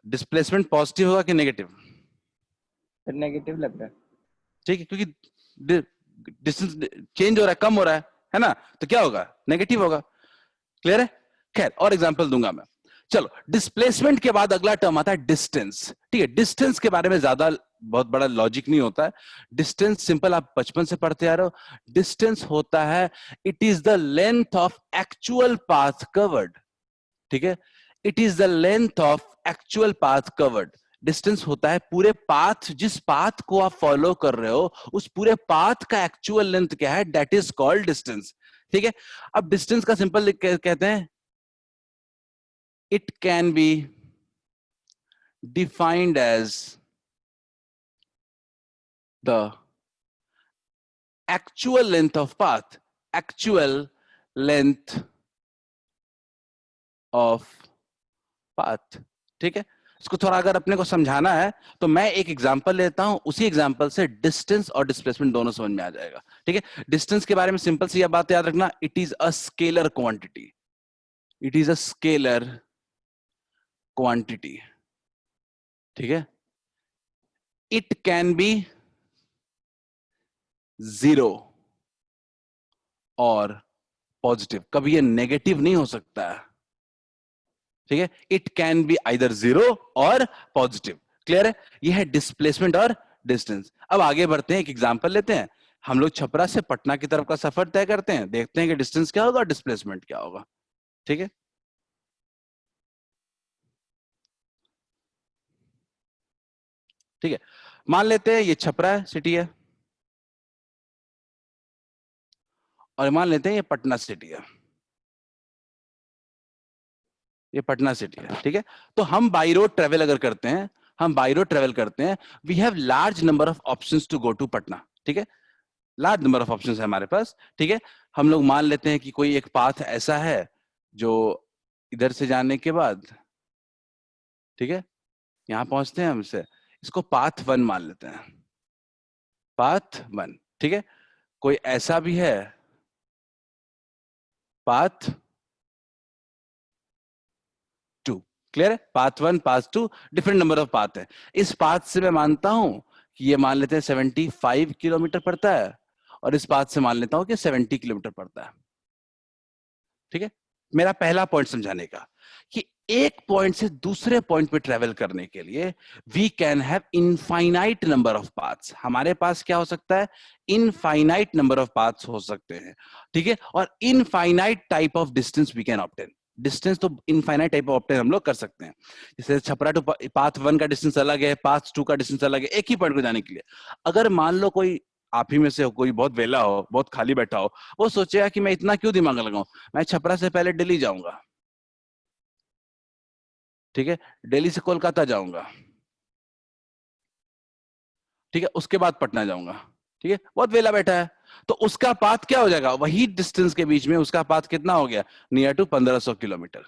डिस्प्लेसमेंट पॉजिटिव होगा कि नेगेटिव? नेगेटिव लग रहा है। ठीक है, क्योंकि डिस्टेंस चेंज हो रहा है, कम हो रहा है ना, तो क्या होगा? नेगेटिव होगा। क्लियर है? खैर और एग्जांपल दूंगा मैं। चलो, डिस्प्लेसमेंट के बाद अगला टर्म आता है डिस्टेंस। ठीक है, डिस्टेंस के बारे में ज्यादा बहुत बड़ा लॉजिक नहीं होता है। डिस्टेंस सिंपल, आप बचपन से पढ़ते आ रहे हो। डिस्टेंस होता है, it is the length of actual path covered. ठीक है, it is the length of actual path covered. Distance होता है पूरे पाथ, जिस पाथ को आप फॉलो कर रहे हो उस पूरे पाथ का एक्चुअल लेंथ क्या है, दैट इज कॉल्ड डिस्टेंस। ठीक है, अब डिस्टेंस का सिंपल कहते हैं, it can be defined as the actual length of path, actual length of path. ठीक है, इसको थोड़ा अगर अपने को समझाना है तो मैं एक एग्जांपल लेता हूं, उसी एग्जांपल से डिस्टेंस और डिस्प्लेसमेंट दोनों समझ में आ जाएगा। ठीक है, डिस्टेंस के बारे में सिंपल सी यह बात याद रखना, it is a scalar quantity, it is a scalar quantity. ठीक है, इट कैन बी जीरो और पॉजिटिव, कभी ये नेगेटिव नहीं हो सकता है। ठीक है, it can be either zero और पॉजिटिव। क्लियर है? यह है डिस्प्लेसमेंट और डिस्टेंस। अब आगे बढ़ते हैं, एक एग्जांपल लेते हैं। हम लोग छपरा से पटना की तरफ का सफर तय करते हैं, देखते हैं कि डिस्टेंस क्या होगा और डिस्प्लेसमेंट क्या होगा। ठीक है, ठीक है, मान लेते हैं ये छपरा सिटी है और मान लेते हैं ये पटना सिटी है, ये पटना सिटी है। ठीक है, तो हम बाई रोड ट्रेवल अगर करते हैं, हम बाई रोड ट्रेवल करते हैं, we have large number of options to go to Patna. ठीक है, लार्ज नंबर ऑफ ऑप्शंस है हमारे पास। ठीक है, हम लोग मान लेते हैं कि कोई एक पाथ ऐसा है जो इधर से जाने के बाद, ठीक है, यहां पहुंचते हैं हमसे, इसको पाथ 1 मान लेते हैं, पाथ 1। ठीक है, कोई ऐसा भी है पाथ 2। क्लियर है? Path 1, path 2, different number of path है। इस पाथ से मैं मानता हूं कि ये मान लेते हैं 75 किलोमीटर पड़ता है, और इस पाथ से मान लेता हूं कि 70 किलोमीटर पड़ता है। ठीक है, मेरा पहला पॉइंट समझाने का कि एक पॉइंट से दूसरे पॉइंट पे ट्रेवल करने के लिए we can have infinite number of paths. हमारे पास क्या हो सकता है? इनफाइनाइट नंबर ऑफ पाथ्स हो सकते हैं। ठीक है, और infinite type of distance we can obtain. Distance तो इनफाइनाइट टाइप ऑफ ऑब्टेन हम लोग कर सकते हैं। जैसे छपरा टू पाथ 1 का डिस्टेंस अलग है, पाथ 2 का डिस्टेंस अलग है, एक ही पॉइंट को जाने के लिए। अगर मान लो कोई आप ही में से कोई बहुत वेला हो, बहुत खाली बैठा हो, वो सोचेगा कि मैं इतना क्यों दिमाग लगाऊं, मैं छपरा से पहले दिल्ली जाऊंगा, ठीक है, दिल्ली से कोलकाता जाऊंगा, ठीक है, उसके बाद पटना जाऊंगा। ठीक है, बहुत वेला बैठा है, तो उसका पाथ क्या हो जाएगा? वही डिस्टेंस के बीच में उसका पाथ कितना हो गया? Near to 1500 kilometre.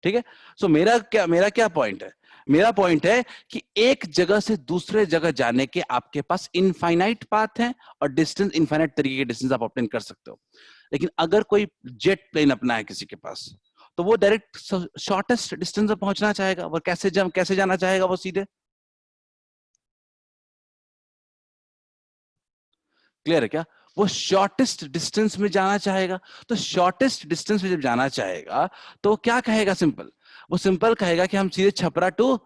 ठीक है, सो मेरा क्या पॉइंट है? मेरा पॉइंट है कि एक जगह से दूसरे जगह जाने के आपके पास इनफाइनाइट पाथ है और डिस्टेंस इनफाइनाइट तरीके के डिस्टेंस आप ऑब्टेन कर सकते हो। लेकिन अगर कोई जेट प्लेन अपना है किसी के पास, तो वो डायरेक्ट शॉर्टेस्ट डिस्टेंस पर पहुंचना चाहेगा। वो कैसे जाना चाहेगा? वो सीधे, क्लियर है क्या? वो शॉर्टेस्ट डिस्टेंस में जाना चाहेगा। तो शॉर्टेस्ट डिस्टेंस में जब जाना चाहेगा तो क्या कहेगा? सिंपल, वो सिंपल कहेगा कि हम सीधे छपरा टू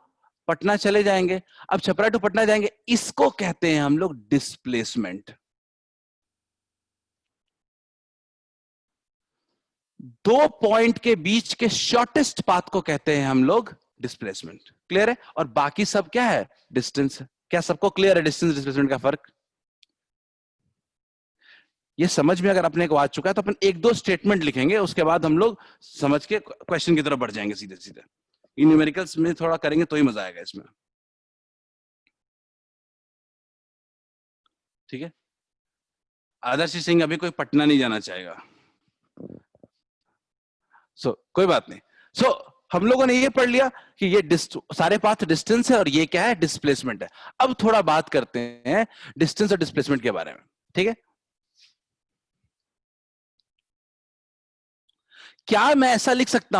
पटना चले जाएंगे। अब छपरा टू पटना जाएंगे, इसको कहते हैं हम लोग डिस्प्लेसमेंट। दो पॉइंट के बीच के शॉर्टेस्ट पाथ को कहते हैं हम लोग डिस्प्लेसमेंट। क्लियर है? और बाकी सब क्या है? डिस्टेंस। क्या सबको क्लियर है डिस्टेंस डिस्प्लेसमेंट का फर्क? ये समझ में अगर अपने को आ चुका है तो अपन एक दो स्टेटमेंट लिखेंगे, उसके बाद हम लोग समझ के क्वेश्चन की तरफ बढ़ जाएंगे सीधे सीधे। इन न्यूमेरिकल्स में थोड़ा करेंगे तो ही मजा आएगा इसमें। ठीक है, आदर्श सिंह अभी कोई पटना नहीं जाना चाहेगा। कोई बात नहीं। हम लोगों ने ये पढ़ लिया कि ये सारे पाथ डिस्टेंस है और ये क्या है? डिस्प्लेसमेंट है। अब थोड़ा बात करते हैं डिस्टेंस और डिस्प्लेसमेंट के बारे में। ठीक है, क्या मैं ऐसा लिख सकता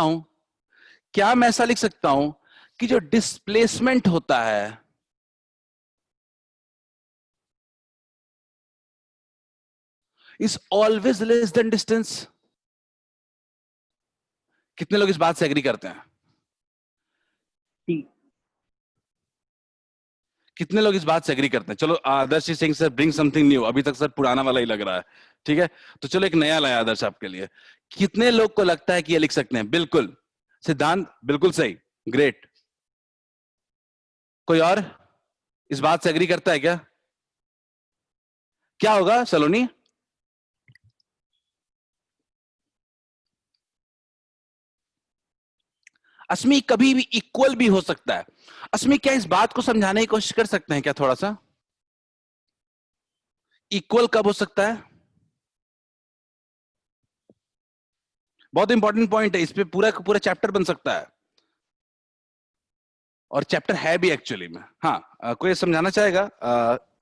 हूं, कि जो डिस्प्लेसमेंट होता है is always less than distance? कितने लोग इस बात से एग्री करते हैं? कितने लोग इस बात से एग्री करते हैं? चलो Adarsh Singh sir, bring something new. अभी तक सर पुराना वाला ही लग रहा है। ठीक है, तो चलो एक नया लाया आदर्श आपके लिए। कितने लोग को लगता है कि ये लिख सकते हैं? बिल्कुल, सिद्धांत बिल्कुल सही, ग्रेट। कोई और इस बात से एग्री करता है क्या? क्या होगा सलोनी? अस्मी कभी भी इक्वल भी हो सकता है। अस्मी क्या इस बात को समझाने की कोशिश कर सकते हैं क्या थोड़ा सा? इक्वल कब हो सकता है? बहुत इंपॉर्टेंट पॉइंट है, इस पे पूरा पूरा चैप्टर बन सकता है, और चैप्टर है भी एक्चुअली में। हाँ, कोई समझाना चाहेगा?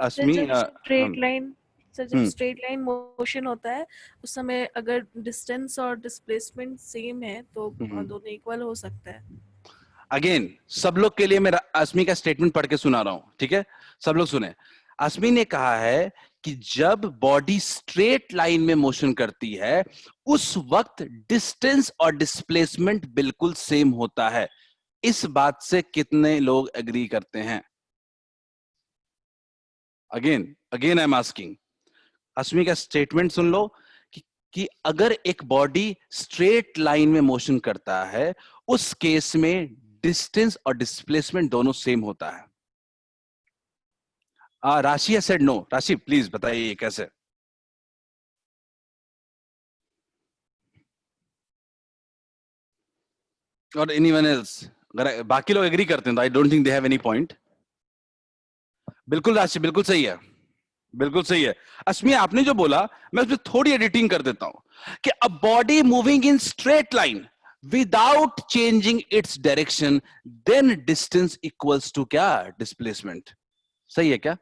अस्मी? स्ट्रेट लाइन सर, जब स्ट्रेट लाइन मोशन होता है उस समय अगर डिस्टेंस और डिस्प्लेसमेंट सेम है तो दोनों इक्वल हो सकता है। अगेन सब लोग के लिए मैं अस्मी का स्टेटमेंट पढ़ के सुना रहा हूं। ठीक है, सब लोग सुने। अस्मी ने कहा है कि जब बॉडी स्ट्रेट लाइन में मोशन करती है उस वक्त डिस्टेंस और डिस्प्लेसमेंट बिल्कुल सेम होता है। इस बात से कितने लोग एग्री करते हैं? Again I am asking. Asmi का स्टेटमेंट सुन लो कि अगर एक बॉडी स्ट्रेट लाइन में मोशन करता है उस केस में डिस्टेंस और डिस्प्लेसमेंट दोनों सेम होता है। राशि सेड नो। राशि प्लीज बताइए कैसे? और एनीवन एल्स? अगर बाकी लोग एग्री करते हैं तो I don't think they have any point. बिल्कुल राशि, बिल्कुल सही है, बिल्कुल सही है। अस्मी आपने जो बोला मैं उसमें थोड़ी एडिटिंग कर देता हूं कि a body moving in straight line without changing its direction then distance equals to क्या? डिस्प्लेसमेंट। सही है क्या?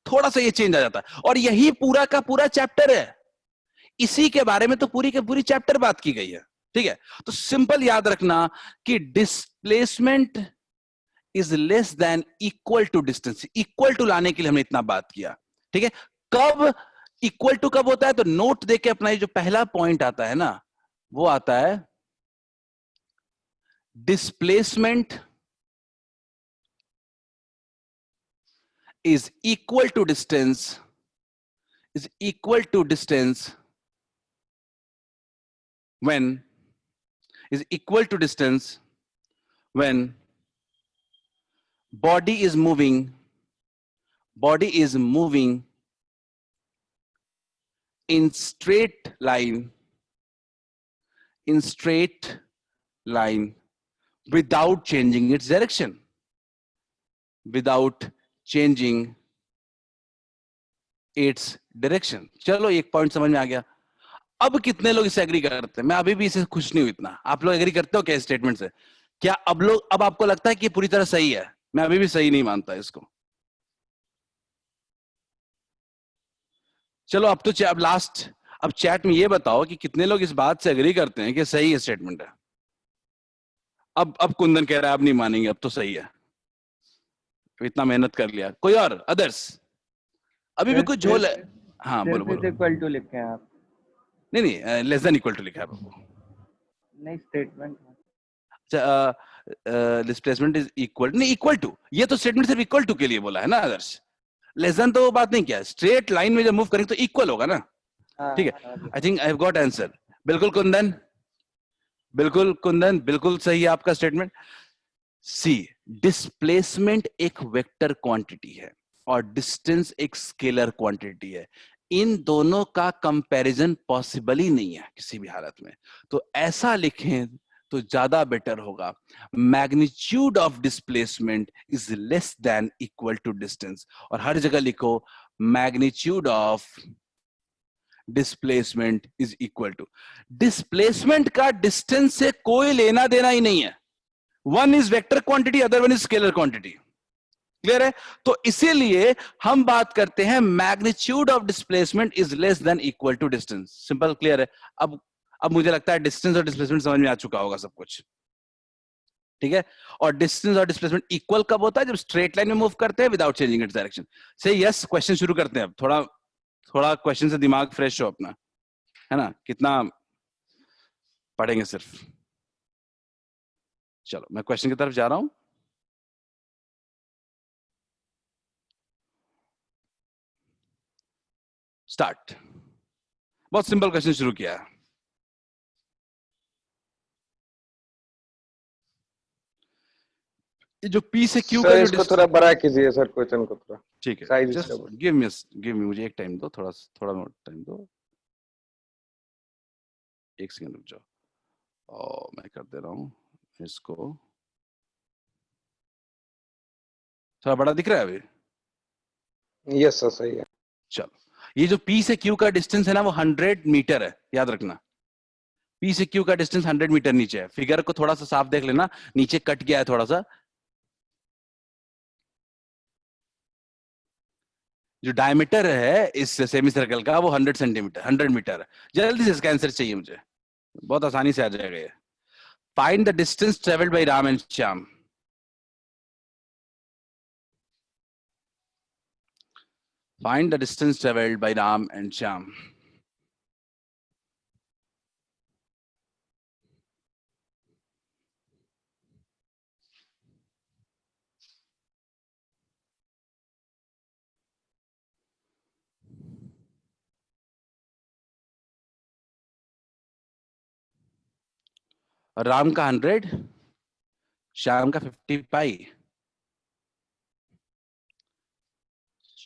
थोड़ा सा ये चेंज आ जाता है और यही पूरा का पूरा चैप्टर है। इसी के बारे में तो पूरी के पूरी चैप्टर बात की गई है। ठीक है, तो सिंपल याद रखना कि displacement is less than equal to distance. Equal to लाने के लिए हमने इतना बात किया। ठीक है, कब इक्वल टू कब होता है? तो नोट देके अपना ये जो पहला पॉइंट आता है ना, वो आता है displacement is equal to distance when body is moving in straight line without changing its direction, चलो एक पॉइंट समझ में आ गया। अब कितने लोग इसे एग्री करते हैं? मैं अभी भी इसे खुश नहीं हूं इतना। आप लोग एग्री करते हो क्या स्टेटमेंट से क्या अब आपको लगता है कि पूरी तरह सही है? मैं अभी भी सही नहीं मानता इसको। चलो अब तो अब लास्ट, अब चैट में ये बताओ कि कितने लोग इस बात से एग्री करते हैं कि सही स्टेटमेंट है। अब कुंदन कह रहा है अब नहीं मानेंगे, अब तो सही है, इतना मेहनत कर लिया। कोई और अदर्स? अभी भी कुछ झोल है? हाँ बोलो सिर्फ इज बोलो। इक्वल टू लिखे हैं आप? नहीं नहीं, लेस देन इक्वल टू लिखा है बाबू। नहीं, स्टेटमेंट। डिस्प्लेसमेंट इज इक्वल, नहीं इक्वल टू, ये तो स्टेटमेंट सिर्फ इक्वल टू के लिए बोला है ना आदर्श। लेस देन तो वो बात नहीं किया, स्ट्रेट लाइन में जब मूव करेंगे तो इक्वल होगा ना। ठीक है, I think I have got answer. बिल्कुल कुंदन, बिल्कुल कुंदन, बिल्कुल सही है आपका स्टेटमेंट। सी, डिस्प्लेसमेंट एक वेक्टर क्वांटिटी है और डिस्टेंस एक स्केलर क्वांटिटी है। इन दोनों का कंपैरिजन पॉसिबल ही नहीं है किसी भी हालत में। तो ऐसा लिखें तो ज्यादा बेटर होगा, magnitude of displacement is less than equal to distance. और हर जगह लिखो magnitude of displacement is equal to, displacement का डिस्टेंस से कोई लेना देना ही नहीं है। One is vector quantity, other one is scalar quantity. Clear है? तो इसीलिए हम बात करते हैं magnitude of displacement is less than equal to distance. Simple, clear है? अब मुझे लगता है डिस्टेंस और डिस्प्लेसमेंट समझ में आ चुका होगा सब कुछ। ठीक है, और डिस्टेंस और डिस्प्लेसमेंट इक्वल कब होता है? जब स्ट्रेट लाइन में मूव करते हैं विदाउट चेंजिंग इट्स डायरेक्शन। से यस, क्वेश्चन शुरू करते हैं। अब थोड़ा थोड़ा क्वेश्चन से दिमाग फ्रेश हो अपना, है ना? कितना पढ़ेंगे सिर्फ। चलो मैं क्वेश्चन की तरफ जा रहा हूं। स्टार्ट। बहुत सिंपल क्वेश्चन शुरू किया है। ये जो पी से क्यू का सर जो इसको थोड़ा बड़ा कीजिए सर, क्वेश्चन को थोड़ा। ठीक है, साइज जस्ट इसका गिव मी मुझे एक टाइम दो, थोड़ा थोड़ा टाइम दो, एक सेकंड रुक जाओ। और मैं कर दे रहा हूं इसको, थोड़ा बड़ा दिख रहा है अभी? यस सर, सही है। चलो, ये जो पी से क्यू का डिस्टेंस है ना वो 100 मीटर है, याद रखना। पी से क्यू का डिस्टेंस 100 मीटर नीचे है। फिगर को थोड़ा सा साफ देख लेना, नीचे कट गया है थोड़ा सा। जो डायमीटर है इस सेमी सर्कल का वो 100 सेंटीमीटर, 100 मीटर है। जल्दी से इसका आंसर चाहिए मुझे, बहुत आसानी से आ जाएगा ये। Find the distance travelled by Ram and Shyam. Find the distance traveled by Ram and Shyam. Ram का 100, श्याम का 50 पाई।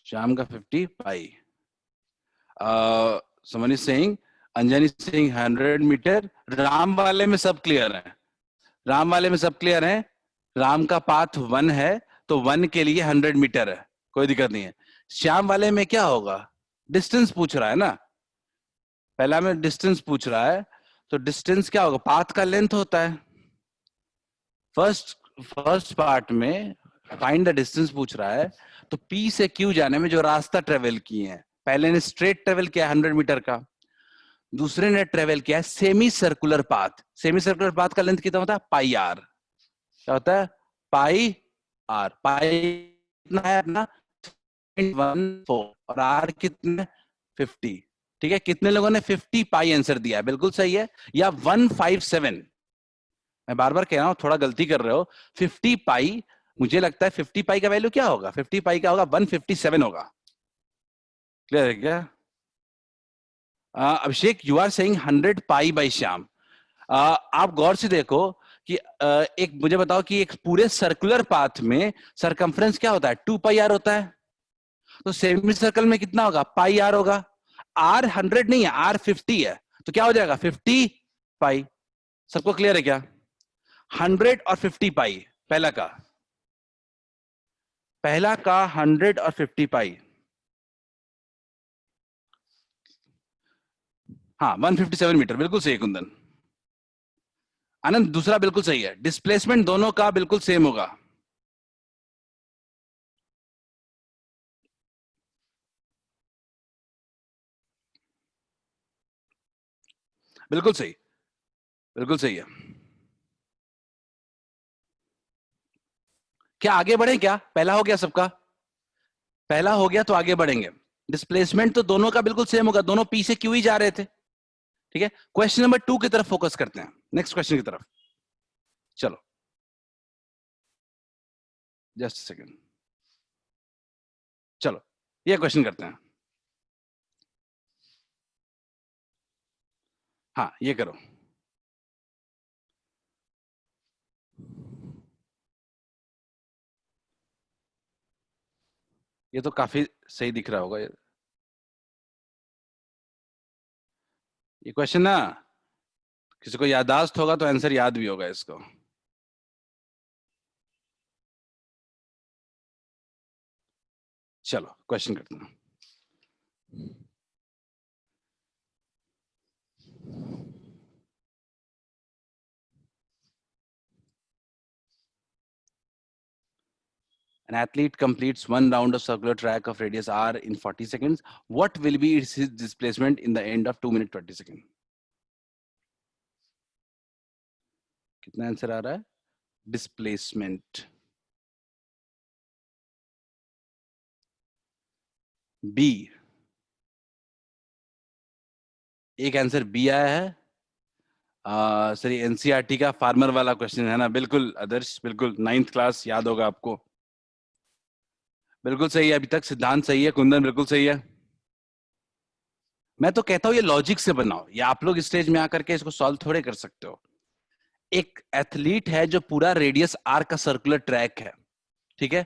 श्याम का 50 pi. Suman is saying, Anjan is saying 100 metre. Ram वाले में सब क्लियर है, राम वाले में सब क्लियर है। राम का पाथ 1 है तो 1 के लिए 100 मीटर है, कोई दिक्कत नहीं है। श्याम वाले में क्या होगा? डिस्टेंस पूछ रहा है ना, पहला में डिस्टेंस पूछ रहा है, तो डिस्टेंस क्या होगा? पाथ का लेंथ होता है। फर्स्ट पार्ट में फाइंड द डिस्टेंस पूछ रहा है, तो पी से क्यू जाने में जो रास्ता ट्रेवल किए हैं, पहले ने स्ट्रेट ट्रेवल किया 100 मीटर का, दूसरे ने ट्रेवल किया semi circular path. Semi circular path का लेंथ कितना होता है? पाई आर। क्या होता है? पाई आर। पाई कितना है अपना? 14 और आर कितने? 50। ठीक है, कितने लोगों ने 50 पाई आंसर दिया है? बिल्कुल सही है। या 157, मैं बार बार कह रहा हूं, थोड़ा गलती कर रहे हो। 50 पाई, मुझे लगता है 50 पाई का वैल्यू क्या होगा? 50 पाई का होगा 157 होगा। क्लियर है क्या? Abhishek, you are saying 100 pi by Shyam. आप गौर से देखो कि एक मुझे बताओ कि एक पूरे सर्कुलर पाथ में सरकमफ्रेंस क्या होता है? 2 पाई आर होता है। तो सेमी सर्कल में कितना होगा? पाई आर होगा। आर 100 नहीं है, आर 50 है, तो क्या हो जाएगा? 50 पाई। सबको क्लियर है क्या? 100 और 50 पाई, पहला का 100 और 50 पाई। हाँ, 157 मीटर, बिल्कुल सही कुंदन। आनंद दूसरा बिल्कुल सही है, डिस्प्लेसमेंट दोनों का बिल्कुल सेम होगा। बिल्कुल सही, बिल्कुल सही है। क्या आगे बढ़े? क्या पहला हो गया सबका? पहला हो गया तो आगे बढ़ेंगे। डिस्प्लेसमेंट तो दोनों का बिल्कुल सेम होगा, दोनों पी से क्यू ही जा रहे थे। ठीक है, क्वेश्चन नंबर 2 की तरफ फोकस करते हैं, नेक्स्ट क्वेश्चन की तरफ। चलो जस्ट सेकेंड, चलो ये क्वेश्चन करते हैं। हाँ ये करो। ये तो काफी सही दिख रहा होगा ये क्वेश्चन ना, किसी को याददाश्त होगा तो आंसर याद भी होगा इसको। चलो क्वेश्चन करते हैं। An athlete completes one round of circular track of radius r in 40 seconds. What will be its displacement in the end of 2 minutes 20 seconds? कितना आंसर आ रहा है? Displacement B. एक आंसर बी आया है। सर एनसीईआरटी का farmer वाला question है ना? बिल्कुल आदर्श, बिल्कुल 9th क्लास याद होगा आपको। बिल्कुल सही है, अभी तक सिद्धांत सही है, कुंदन बिल्कुल सही है। मैं तो कहता हूं ये लॉजिक से बनाओ, या आप लोग स्टेज में आकर के इसको सॉल्व थोड़े कर सकते हो। एक एथलीट है जो पूरा रेडियस आर का सर्कुलर ट्रैक है, ठीक है,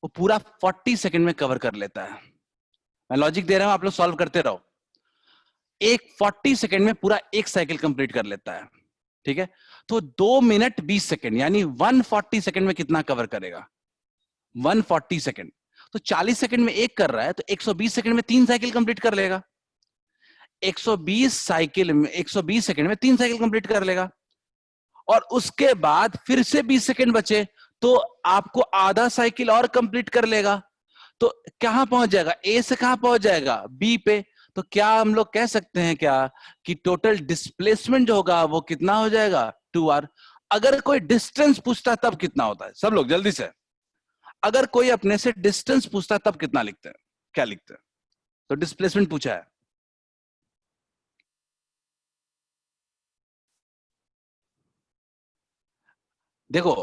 वो पूरा 40 सेकंड में कवर कर लेता है। मैं लॉजिक दे रहा हूं, आप लोग सॉल्व करते रहो। एक 40 सेकंड में पूरा एक साइकिल कंप्लीट कर लेता है, ठीक है, तो 2 मिनट 20 सेकंड यानी 140 सेकंड में कितना कवर करेगा? 140 सेकंड। तो 40 सेकंड में एक कर रहा है तो 120 सेकंड में 3 साइकिल कंप्लीट कर लेगा। 120 साइकिल में 120 सेकंड में 3 साइकिल कंप्लीट कर लेगा, और उसके बाद फिर से 20 सेकंड बचे तो आपको आधा साइकिल और कंप्लीट कर लेगा। तो कहां पहुंच जाएगा? ए से कहां पहुंच जाएगा? बी पे। तो क्या हम लोग कह सकते हैं क्या कि टोटल डिस्प्लेसमेंट जो होगा वो कितना हो जाएगा? 2r। अगर कोई डिस्टेंस पूछता तब कितना होता है? सब लोग जल्दी से, अगर कोई अपने से डिस्टेंस पूछता तब कितना लिखते हैं? क्या लिखते हैं? तो डिस्प्लेसमेंट पूछा है। देखो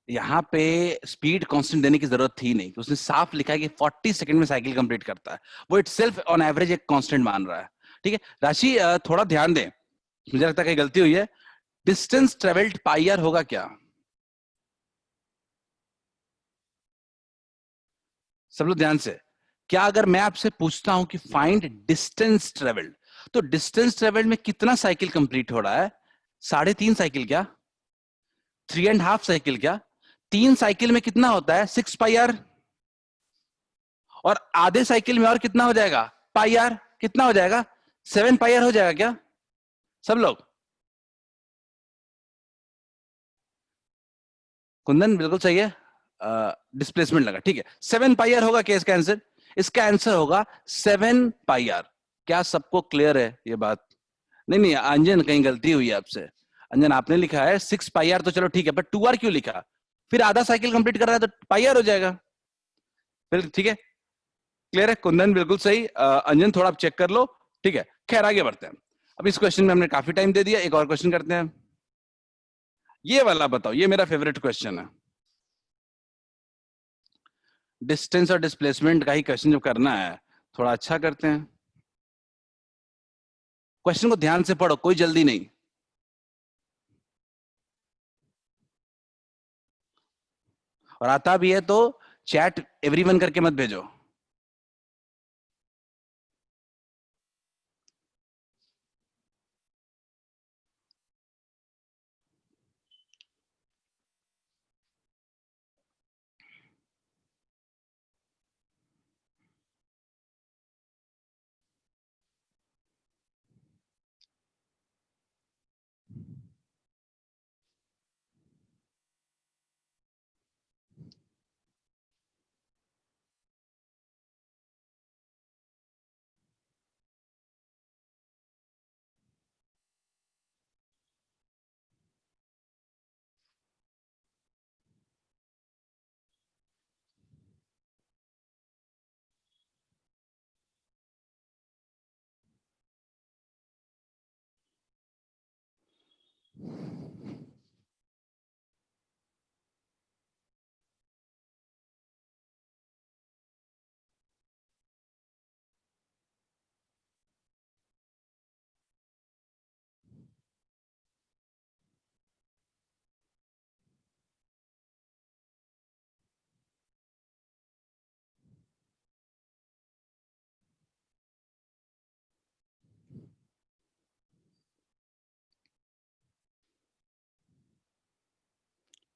यहाँ पे स्पीड कांस्टेंट देने की जरूरत थी नहीं, उसने साफ लिखा है कि 40 सेकंड में साइकिल कंप्लीट करता है, वो इटसेल्फ ऑन एवरेज एक कांस्टेंट मान रहा है। ठीक है राशि, थोड़ा ध्यान दें, मुझे लगता है कहीं गलती हुई है। डिस्टेंस ट्रेवल्ड पाई आर होगा क्या? सब लोग ध्यान से, क्या अगर मैं आपसे पूछता हूं कि फाइंड डिस्टेंस ट्रेवल्ड, तो डिस्टेंस ट्रेवल्ड में कितना साइकिल कंप्लीट हो रहा है? 3.5 साइकिल क्या? 3.5 साइकिल क्या? 3 साइकिल में कितना होता है? 6 पाई आर। और आधे साइकिल में और कितना हो जाएगा? पाई आर। कितना हो जाएगा? 7 पाई आर हो जाएगा क्या सब लोग? कुंदन बिल्कुल सही है, डिस्प्लेसमेंट लगा, ठीक है। 7 पाई आर होगा क्या इसका आंसर? इसका आंसर होगा 7 पाई आर। क्या सबको क्लियर है ये बात? नहीं नहीं अंजन, कहीं गलती हुई है आपसे। अंजन आपने लिखा है 6 पाई आर, तो चलो ठीक है, पर 2r क्यों लिखा? फिर आधा साइकिल कंप्लीट कर रहा है तो पाई आर हो जाएगा। फिर ठीक है, क्लियर है। कुंदन बिल्कुल सही, अंजन थोड़ा आप चेक कर लो, ठीक है। खैर आगे बढ़ते हैं, अब इस क्वेश्चन में हमने काफी टाइम दे दिया, एक और क्वेश्चन करते हैं। ये वाला बताओ, ये मेरा फेवरेट क्वेश्चन है। डिस्टेंस और डिस्प्लेसमेंट का ही क्वेश्चन जब करना है, थोड़ा अच्छा करते हैं। क्वेश्चन को ध्यान से पढ़ो, कोई जल्दी नहीं। और आता भी है तो चैट एवरीवन करके मत भेजो।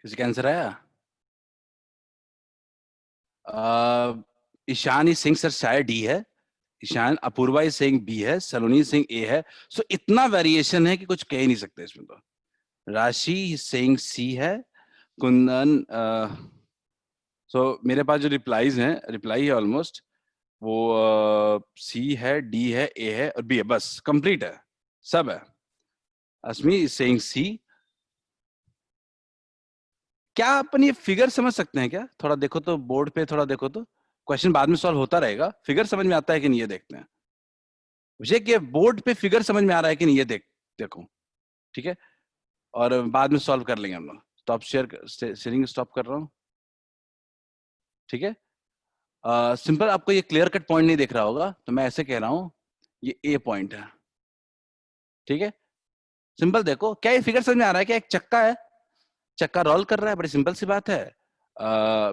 किसी का आंसर आया? ईशान इज सेइंग सर शायद डी है, Ishan, Apoorva is saying B है, सलोनी इज सेइंग ए है। सो इतना वेरिएशन है कि कुछ कह ही नहीं सकते इसमें तो। राशि इज सेइंग सी है, कुंदन सो मेरे पास जो रिप्लाई है ऑलमोस्ट वो सी है, डी है, ए है और बी है, बस कंप्लीट है, सब है। अस्मी इज सेइंग सी। क्या अपन ये फिगर समझ सकते हैं क्या? थोड़ा देखो तो बोर्ड पे, थोड़ा देखो तो, क्वेश्चन बाद में सॉल्व होता रहेगा, फिगर समझ में आता है कि नहीं ये देखते हैं। मुझे कि बोर्ड पे फिगर समझ में आ रहा है कि नहीं ये देखो, ठीक है, और बाद में सॉल्व कर लेंगे हम लोग। स्टॉप शेयरिंग स्टॉप कर रहा हूँ, ठीक है। सिंपल, आपको ये क्लियर कट पॉइंट नहीं दिख रहा होगा तो मैं ऐसे कह रहा हूँ, ये ए पॉइंट है, ठीक है। सिंपल देखो, क्या ये फिगर समझ में आ रहा है? क्या एक चक्का है, चक्का रोल कर रहा है, बड़ी सिंपल सी बात है।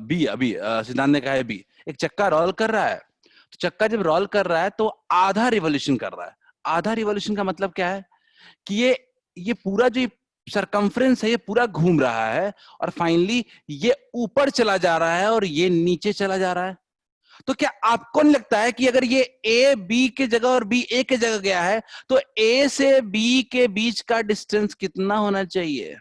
बी, अभी सिद्धांत ने कहा है बी, एक चक्का रोल कर रहा है, तो चक्का जब रोल कर रहा है तो आधा रिवॉल्यूशन कर रहा है। आधा रिवॉल्यूशन का मतलब क्या है कि ये पूरा जो सरकमफ्रेंस है ये पूरा घूम रहा है और फाइनली ये ऊपर चला जा रहा है और ये नीचे चला जा रहा है। तो क्या आपको नहीं लगता है कि अगर ये ए बी के जगह और बी ए के जगह गया है तो ए से बी के बीच का डिस्टेंस कितना होना चाहिए?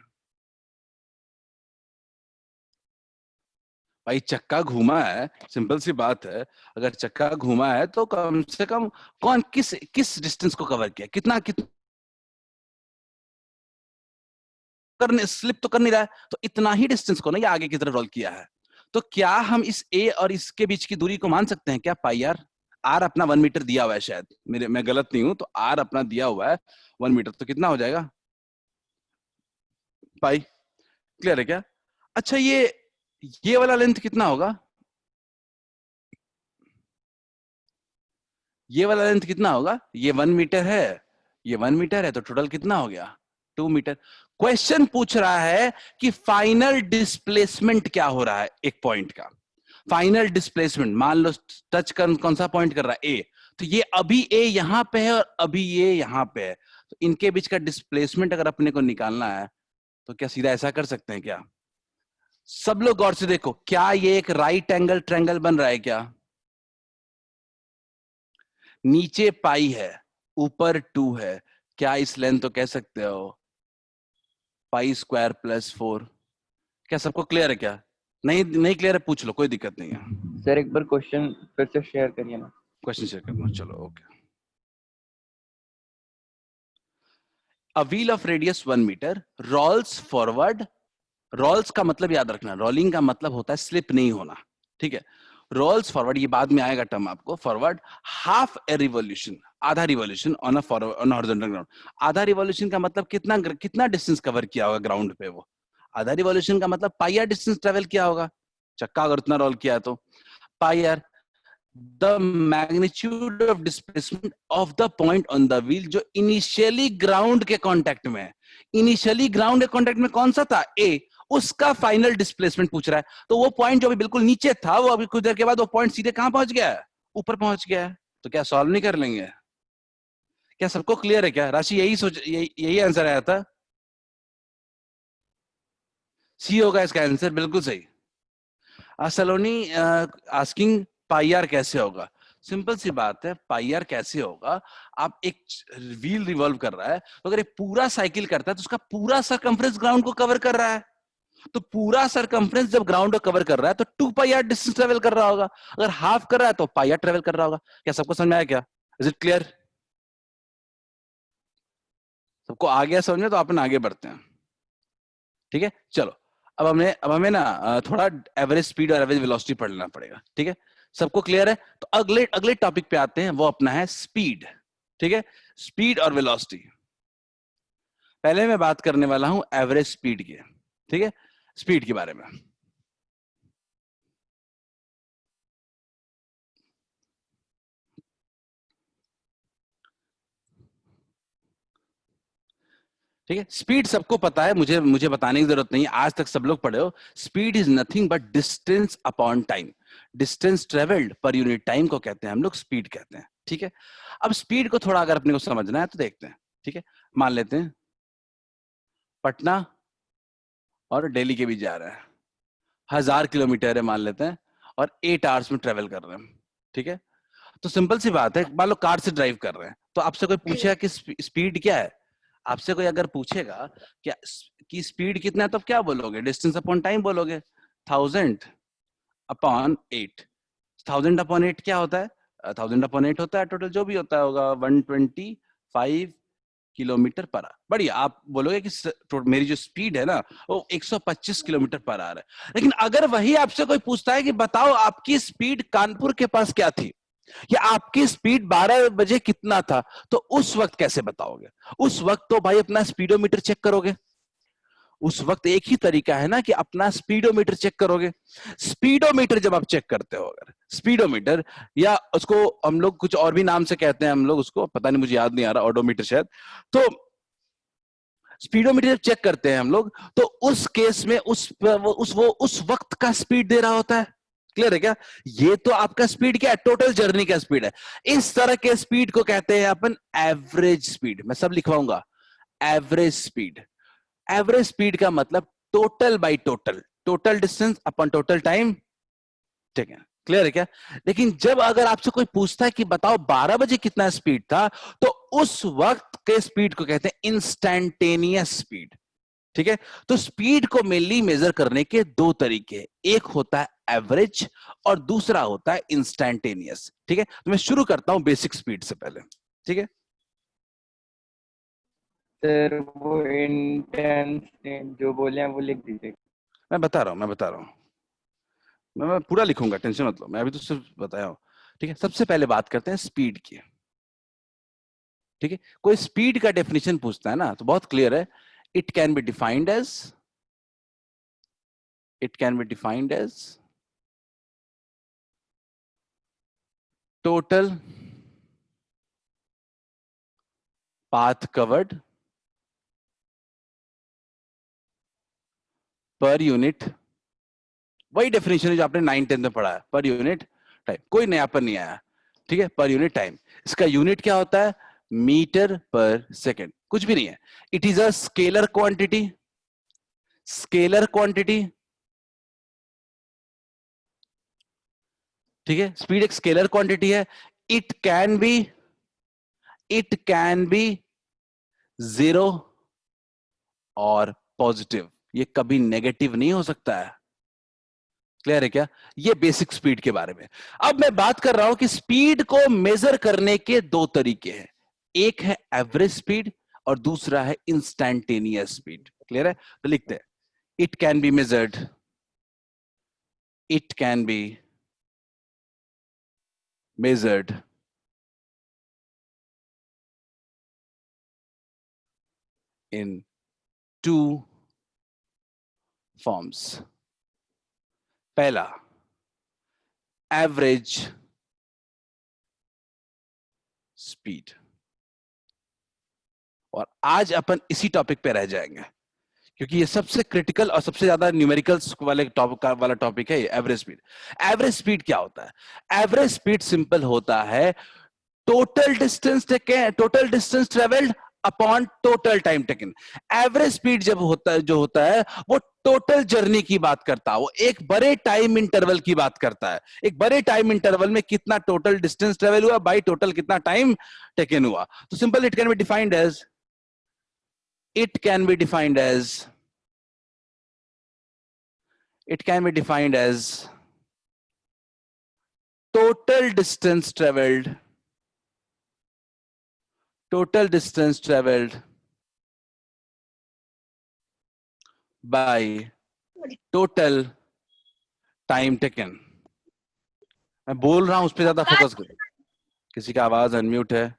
भाई चक्का घूमा है, सिंपल सी बात है, अगर चक्का घूमा है तो कम से कम कौन किस डिस्टेंस को कवर किया, कितना करने, स्लिप तो कर नहीं रहा है, तो इतना ही डिस्टेंस को ना ये आगे की तरफ रोल किया है। तो क्या हम इस ए और इसके बीच की दूरी को मान सकते हैं क्या? पाई आर, आर अपना 1 मीटर दिया हुआ है शायद, मैं गलत नहीं हूं तो आर अपना दिया हुआ है 1 मीटर, तो कितना हो जाएगा पाई? क्लियर है क्या? अच्छा, ये वाला लेंथ कितना होगा? ये वाला लेंथ कितना होगा? ये 1 मीटर है, ये 1 मीटर है, तो टोटल कितना हो गया? 2 मीटर। क्वेश्चन पूछ रहा है कि फाइनल डिस्प्लेसमेंट क्या हो रहा है एक पॉइंट का। फाइनल डिस्प्लेसमेंट, मान लो टच कर कौन सा पॉइंट कर रहा है? ए, तो ये अभी ए यहां पे है और अभी ये यहां पे है, तो इनके बीच का डिस्प्लेसमेंट अगर अपने को निकालना है तो क्या सीधा ऐसा कर सकते हैं क्या? सब लोग गौर से देखो, क्या ये एक राइट एंगल ट्रायंगल बन रहा है क्या? नीचे पाई है, ऊपर 2 है, क्या इस लेंथ तो कह सकते हो पाई स्क्वायर प्लस 4? क्या सबको क्लियर है क्या? नहीं क्लियर है पूछ लो, कोई दिक्कत नहीं है। सर एक बार क्वेश्चन फिर से शेयर करिए ना। क्वेश्चन शेयर करना, चलो okay. A wheel of radius 1 meter rolls forward, rolls का मतलब याद रखना, रोलिंग का मतलब होता है स्लिप नहीं होना, ठीक है। रोल्स फॉरवर्ड, ये बाद में आएगा टर्म आपको, फॉरवर्ड हाफ ए रिवॉल्यूशन, आधा रिवॉल्यूशन ऑन हॉरिजॉन्टल ग्राउंड। आधा रिवॉल्यूशन का मतलब कितना डिस्टेंस कवर किया होगा ग्राउंड पे? वो आधा रिवॉल्यूशन का मतलब पाई आर डिस्टेंस ट्रेवल किया होगा, चक्का अगर उतना रोल किया तो pi R. The magnitude of displacement of the point on the wheel जो इनिशियली ग्राउंड के कांटेक्ट में है, इनिशियली ग्राउंड के कांटेक्ट में कौन सा था? ए, उसका फाइनल डिस्प्लेसमेंट पूछ रहा है। तो वो पॉइंट जो अभी बिल्कुल नीचे था, वो अभी कुछ देर के बाद वो पॉइंट सीधे कहां पहुंच गया है? ऊपर पहुंच गया है। तो क्या सॉल्व नहीं कर लेंगे? क्या सबको क्लियर है क्या? राशि यही आंसर आया था, सी होगा इसका आंसर, बिल्कुल सही। सलोनी आस्किंग पाई आर कैसे होगा? सिंपल सी बात है, पाई आर कैसे होगा? आप एक व्हील रिवॉल्व कर रहा है, तो अगर ये पूरा साइकिल करता है तो उसका पूरा सरकमफ्रेंस ग्राउंड को कवर कर रहा है, तो पूरा सरकमफ्रेंस जब ग्राउंड को कवर कर रहा है तो 2 पाई आर डिस्टेंस ट्रेवल कर रहा होगा। अगर हाफ कर रहा है तो पाई आर ट्रेवल कर रहा होगा। क्या सबको समझ में आया क्या? Is it clear? सबको आ गया समझ में? तो अपन आगे बढ़ते हैं, ठीक है। चलो, अब हमें ना थोड़ा एवरेज स्पीड और एवरेज वेलोसिटी पढ़ लेना पड़ेगा, ठीक है। सबको क्लियर है? तो अगले टॉपिक पे आते हैं, वो अपना है स्पीड, ठीक है। स्पीड और वेलोसिटी। पहले मैं बात करने वाला हूं एवरेज स्पीड की, ठीक है, स्पीड के बारे में। ठीक है, स्पीड सबको पता है, मुझे बताने की जरूरत नहीं है, आज तक सब लोग पढ़े हो। Speed is nothing but distance upon time, distance travelled per unit time को कहते हैं हम लोग स्पीड कहते हैं, ठीक है। अब स्पीड को थोड़ा अगर अपने को समझना है तो देखते हैं, ठीक है। मान लेते हैं पटना और दिल्ली के बीच जा रहे हैं, 1000 किलोमीटर है मान लेते हैं, और 8 आवर्स में ट्रेवल कर रहे हैं, ठीक है। तो सिंपल सी बात है, मान लो कार से ड्राइव कर रहे हैं, तो आपसे कोई पूछेगा कि स्पीड क्या है, आपसे कोई अगर पूछेगा क्या कि स्पीड कितना है, तो क्या बोलोगे? डिस्टेंस अपॉन टाइम बोलोगे, 1000 अपॉन 8। 1000 अपॉन 8 क्या होता है? 1000 अपॉन 8 होता है टोटल जो भी होता होगा 125 किलोमीटर पर आवर। बढ़िया, आप बोलोगे कि मेरी जो स्पीड है ना वो 125 किलोमीटर पर आवर है। लेकिन अगर वही आपसे कोई पूछता है कि बताओ आपकी स्पीड कानपुर के पास क्या थी, या आपकी स्पीड 12 बजे कितना था, तो उस वक्त कैसे बताओगे? उस वक्त तो भाई अपना स्पीडोमीटर चेक करोगे। उस वक्त एक ही तरीका है ना कि अपना स्पीडोमीटर चेक करोगे। स्पीडोमीटर जब आप चेक करते हो, अगर स्पीडोमीटर, या उसको हम लोग कुछ और भी नाम से कहते हैं, हम लोग उसको पता नहीं, मुझे याद नहीं आ रहा, ऑडोमीटर शायद। तो स्पीडोमीटर जब चेक करते हैं हम लोग, तो उस केस में उस वक्त का स्पीड दे रहा होता है। क्लियर है क्या? ये तो आपका स्पीड क्या है? टोटल जर्नी का स्पीड है। इस तरह के स्पीड को कहते हैं अपन एवरेज स्पीड। मैं सब लिखवाऊंगा, एवरेज स्पीड। एवरेज स्पीड का मतलब total by total, total distance upon total time, ठीक है। क्लियर है क्या? लेकिन जब अगर आपसे कोई पूछता है कि बताओ 12 बजे कितना स्पीड था, तो उस वक्त के स्पीड को कहते हैं इंस्टैंटेनियस स्पीड, ठीक है। तो स्पीड को मेनली मेजर करने के दो तरीके, एक होता है एवरेज और दूसरा होता है इंस्टैंटेनियस, ठीक है। तो मैं शुरू करता हूं बेसिक स्पीड से पहले, ठीक है। सर वो इंटेंस जो बोले हैं वो लिख दीजिए। मैं बता रहा हूं, मैं पूरा लिखूंगा, टेंशन मत लो, मैं अभी तो सिर्फ बताया हूं, ठीक है। सबसे पहले बात करते हैं स्पीड की, ठीक है। कोई स्पीड का डेफिनेशन पूछता है ना, तो बहुत क्लियर है, it can be defined as total path covered per unit. वही डेफिनेशन है जो आपने 9-10 में पढ़ा है, पर यूनिट टाइम, कोई नयापन नहीं आया, ठीक है। पर यूनिट टाइम, इसका यूनिट क्या होता है? मीटर पर सेकेंड, कुछ भी नहीं है। It is a scalar quantity, ठीक है। स्पीड एक स्केलर क्वांटिटी है। इट कैन बी जीरो और पॉजिटिव, ये कभी नेगेटिव नहीं हो सकता है। क्लियर है क्या? ये बेसिक स्पीड के बारे में। अब मैं बात कर रहा हूं कि स्पीड को मेजर करने के दो तरीके हैं, एक है एवरेज स्पीड और दूसरा है इंस्टैंटेनियस स्पीड। क्लियर है? तो लिखते हैं, it can be measured, it can be measured in two forms. पहला, एवरेज स्पीड, और आज अपन इसी टॉपिक पे रह जाएंगे क्योंकि ये सबसे क्रिटिकल और सबसे ज्यादा न्यूमेरिकल्स वाले टॉपिक है ये एवरेज स्पीड। एवरेज स्पीड क्या होता है? एवरेज स्पीड सिंपल होता है total distance travelled upon total time taken. Average speed जब होता है वो टोटल जर्नी की बात करता है, वो एक बड़े टाइम इंटरवल की बात करता है। एक बड़े टाइम इंटरवल में कितना टोटल डिस्टेंस ट्रेवल हुआ बाई टोटल कितना टाइम टेकन हुआ। तो simple it can be defined as it can be defined as total distance traveled by total time taken। मैं बोल रहा हूं उस पर ज्यादा फोकस करो, किसी का आवाज अनम्यूट है।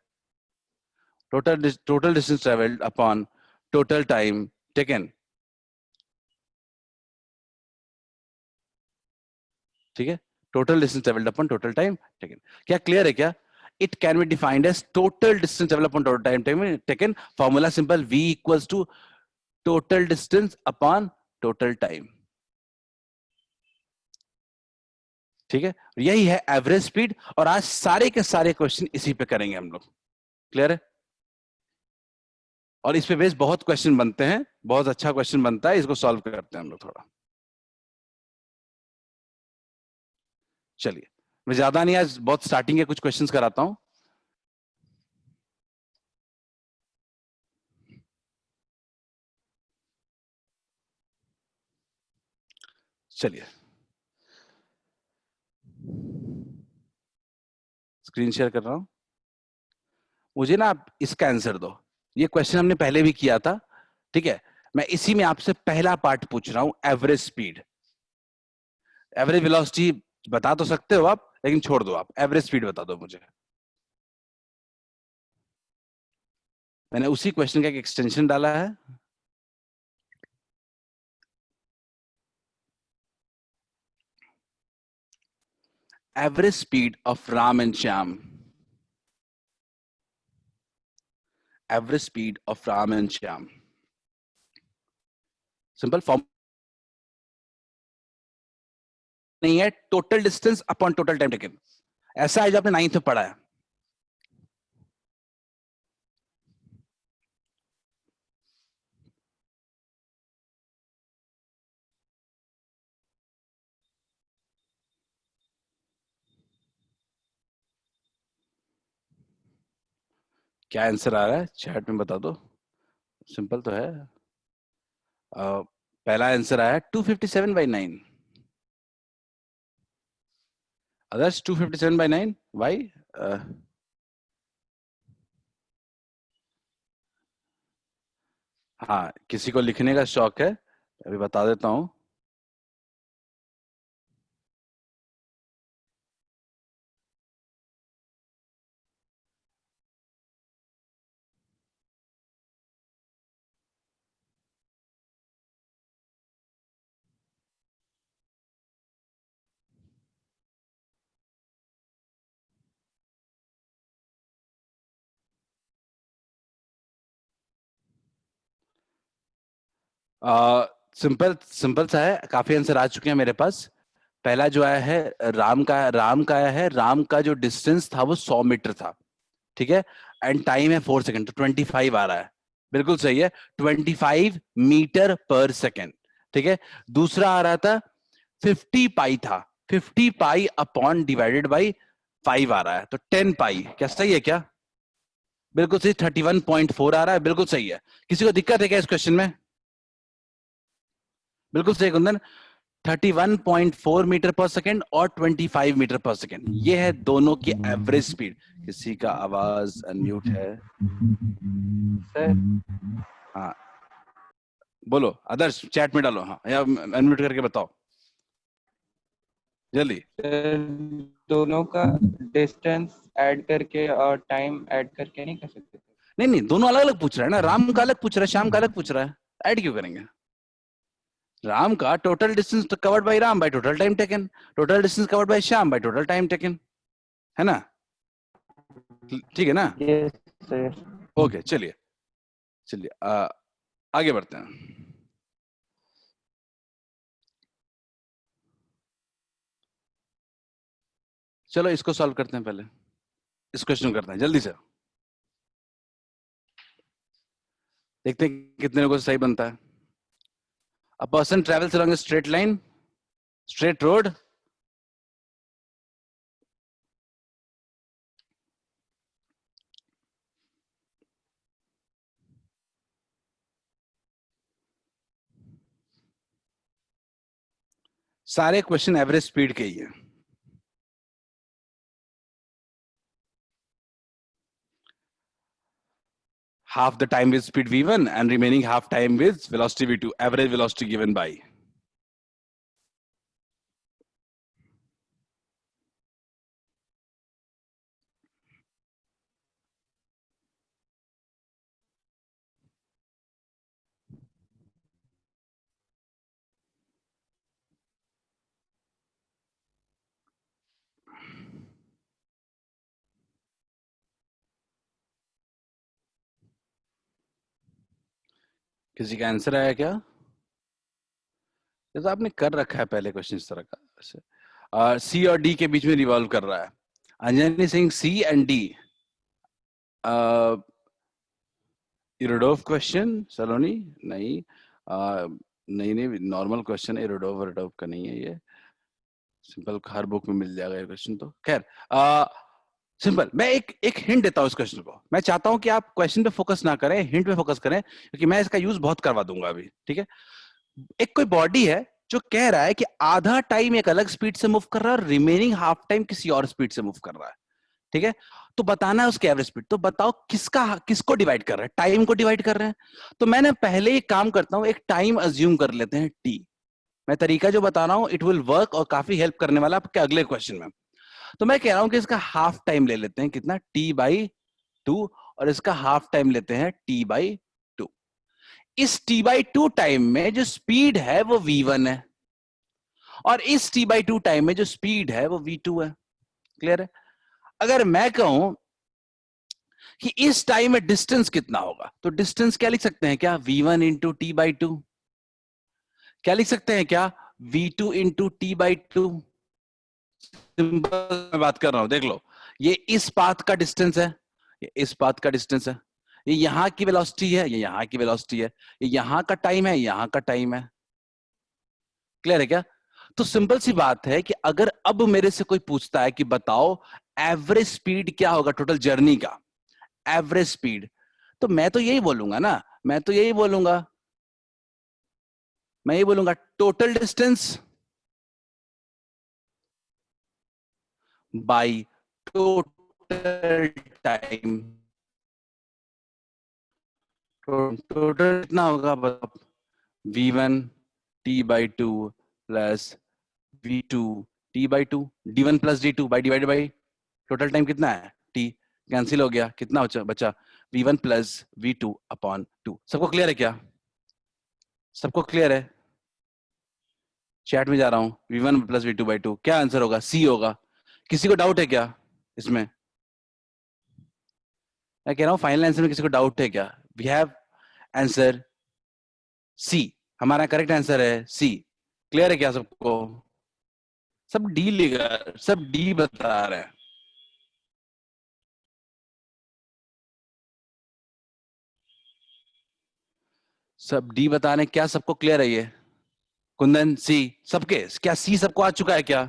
Total distance travelled upon total time taken, ठीक है। Total distance travelled upon total time taken, क्या क्लियर है क्या? It can be defined as total distance traveled upon total time taken. Formula simple, V equals to total distance upon total time, ठीक है। यही है average speed, और आज सारे के सारे क्वेश्चन इसी पे करेंगे हम लोग। क्लियर है? और इस पे बेस बहुत क्वेश्चन बनते हैं, बहुत अच्छा क्वेश्चन बनता है, इसको सॉल्व करते हैं हम लोग थोड़ा। चलिए, मैं ज्यादा नहीं, आज बहुत स्टार्टिंग के कुछ क्वेश्चंस कराता हूं। चलिए, स्क्रीन शेयर कर रहा हूं। मुझे ना आप इसका आंसर दो। ये क्वेश्चन हमने पहले भी किया था, ठीक है। मैं इसी में आपसे पहला पार्ट पूछ रहा हूं, एवरेज स्पीड। एवरेज वेलोसिटी बता तो सकते हो आप, लेकिन छोड़ दो, आप एवरेज स्पीड बता दो मुझे। मैंने उसी क्वेश्चन का एक एक्सटेंशन डाला है। Average speed of Ram and Shyam. Average speed of Ram and Shyam. Simple form नहीं है, total distance upon total time taken. ऐसा है जो आपने 9th में पढ़ा है। क्या आंसर आ रहा है चैट में बता दो। सिंपल तो है। पहला आंसर आया 257/9। Others 257/9 why? हाँ, किसी को लिखने का शौक है, अभी बता देता हूं। सिंपल सिंपल सा है, काफी आंसर आ चुके हैं मेरे पास। पहला जो आया है राम का आया है। राम का जो डिस्टेंस था वो 100 मीटर था, ठीक है। एंड टाइम है 4 सेकंड, तो 25 आ रहा है। बिल्कुल सही है, 25 मीटर पर सेकंड, ठीक है। दूसरा आ रहा था 50 पाई था, 50 पाई अपॉन डिवाइडेड बाई 5 आ रहा है, तो 10 पाई। क्या सही है क्या? बिल्कुल सही, 31.4 आ रहा है, बिल्कुल सही है। किसी को दिक्कत है क्या इस क्वेश्चन में? बिल्कुल सही कुंदन, 31.4 मीटर पर सेकेंड और 25 मीटर पर सेकेंड, ये है दोनों की एवरेज स्पीड। किसी का आवाज अनम्यूट है सर हाँ, बोलो आदर्श, चैट में डालो, हाँ, या अनम्यूट करके बताओ जल्दी। सर दोनों का डिस्टेंस ऐड करके और टाइम ऐड करके नहीं कर सकते? नहीं नहीं, दोनों अलग अलग पूछ रहा है ना, राम का अलग पूछ रहा है, श्याम का अलग पूछ रहा है, ऐड क्यों करेंगे? राम का total distance covered by Ram by total time taken, total distance covered by Shyam by total time taken, है ना? ठीक है ना? Yes sir. ओके, चलिए चलिए आगे बढ़ते हैं। चलो इसको सॉल्व करते हैं, पहले इस क्वेश्चन को करते हैं जल्दी से, देखते हैं कितने लोगों से सही बनता है। A person travels along a straight line, straight road. सारे क्वेश्चन एवरेज स्पीड के ही है। Half the time with speed v1 and remaining half time with velocity v2, average velocity given by. किसी का आंसर आया क्या? जैसा आपने कर रखा है पहले क्वेश्चन इस तरह का, सी और डी के बीच में रिवॉल्व कर रहा है। अंजनी सिंह सी एंड डी, इरोडोव क्वेश्चन सलोनी नहीं, नहीं नॉर्मल क्वेश्चन, इरोडोव का नहीं है ये, सिंपल हर बुक में मिल जाएगा ये क्वेश्चन तो। खैर सिंपल, मैं एक हिंट देता हूँ इस क्वेश्चन को। मैं चाहता हूं कि आप क्वेश्चन पे फोकस ना करें, हिंट पे फोकस करें, क्योंकि मैं इसका यूज बहुत करवा दूंगा अभी, ठीक है। एक कोई बॉडी है जो कह रहा है कि आधा टाइम एक अलग स्पीड से मूव कर रहा है और रिमेनिंग हाफ टाइम किसी और स्पीड से मूव कर रहा है, ठीक है। तो बताना है उसकी एवरेज स्पीड। तो बताओ किसको डिवाइड कर रहा है? टाइम को डिवाइड कर रहे हैं। तो मैंने पहले ही काम करता हूं, एक टाइम अज्यूम कर लेते हैं टी। मैं तरीका जो बता रहा हूं इट विल वर्क और काफी हेल्प करने वाला आपके अगले क्वेश्चन में। तो मैं कह रहा हूं कि इसका हाफ टाइम ले लेते हैं, कितना, t/2, और इसका हाफ टाइम लेते हैं t/2। इस t/2 टाइम में जो स्पीड है वो v1 है, और इस t/2 टाइम में जो स्पीड है वो v2 है। क्लियर है? अगर मैं कहूं कि इस टाइम में डिस्टेंस कितना होगा, तो डिस्टेंस क्या लिख सकते हैं, क्या v1 इंटू t/2? क्या लिख सकते हैं, क्या v2 इंटू t/2? सिंपल मैं बात कर रहा हूं, देख लो, ये इस पाथ का डिस्टेंस है, ये इस पाथ का डिस्टेंस है, ये यहां की वेलोसिटी है, ये यहां की वेलोसिटी है, ये यहां का टाइम है, यहां का टाइम है। क्लियर है क्या? तो सिंपल सी बात है कि अगर अब मेरे से कोई पूछता है कि बताओ एवरेज स्पीड क्या होगा टोटल जर्नी का, एवरेज स्पीड, तो मैं तो यही बोलूंगा ना, मैं यही बोलूंगा total distance by total time. Total कितना होगा बताओ? v1 t/2 plus v2 t/2, d1 plus d2 by divided by total time कितना है t, कैंसिल हो गया, कितना बचा v1 प्लस v2 अपॉन 2। सबको क्लियर है क्या? सबको क्लियर है? चैट में जा रहा हूं, v1 प्लस v2 बाई 2 क्या आंसर होगा? c होगा। किसी को डाउट है क्या इसमें? मैं कह रहा हूं फाइनल आंसर में किसी को डाउट है क्या? वी हैव आंसर सी, हमारा करेक्ट आंसर है सी। क्लियर है क्या सबको? सब डी लिखा, सब डी बता रहे हैं। सब डी बता रहे हैं, क्या सबको क्लियर है ये? कुंदन सी, सबके क्या सी सबको आ चुका है क्या?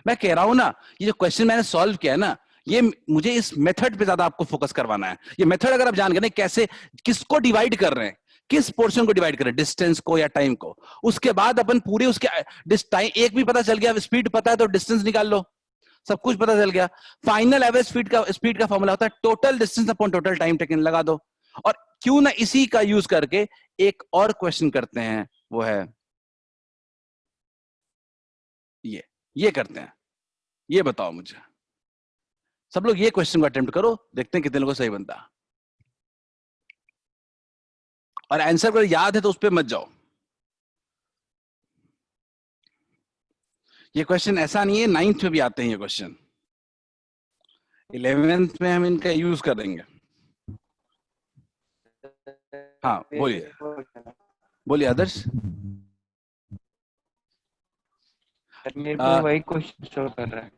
मैं कह रहा हूं ना, ये जो क्वेश्चन मैंने सॉल्व किया है ना, ये मुझे इस मेथड पे ज्यादा आपको फोकस करवाना है। ये मेथड अगर आप जान गए ना कैसे, किसको डिवाइड कर रहे हैं, किस पोर्शन को डिवाइड कर रहे हैं, डिस्टेंस को या टाइम को, उसके बाद अपन पूरी उसके टाइम एक भी पता चल गया, स्पीड पता है तो डिस्टेंस निकाल लो, सब कुछ पता चल गया। फाइनल एवरेज स्पीड का फॉर्मूला होता है total distance upon total time taken, लगा दो। और क्यों ना इसी का यूज करके एक और क्वेश्चन करते हैं, वो है ये करते हैं। ये बताओ मुझे, सब लोग ये क्वेश्चन को अटेम्प्ट करो, देखते हैं कितने लोगों को सही बनता। और आंसर अगर याद है तो उस पर मत जाओ। ये क्वेश्चन ऐसा नहीं है, 9th में भी आते हैं ये क्वेश्चन, 11th में हम इनका यूज करेंगे। हाँ बोलिए, बोलिए आदर्श। मेरे पे वही क्वेश्चन शो कर रहा है।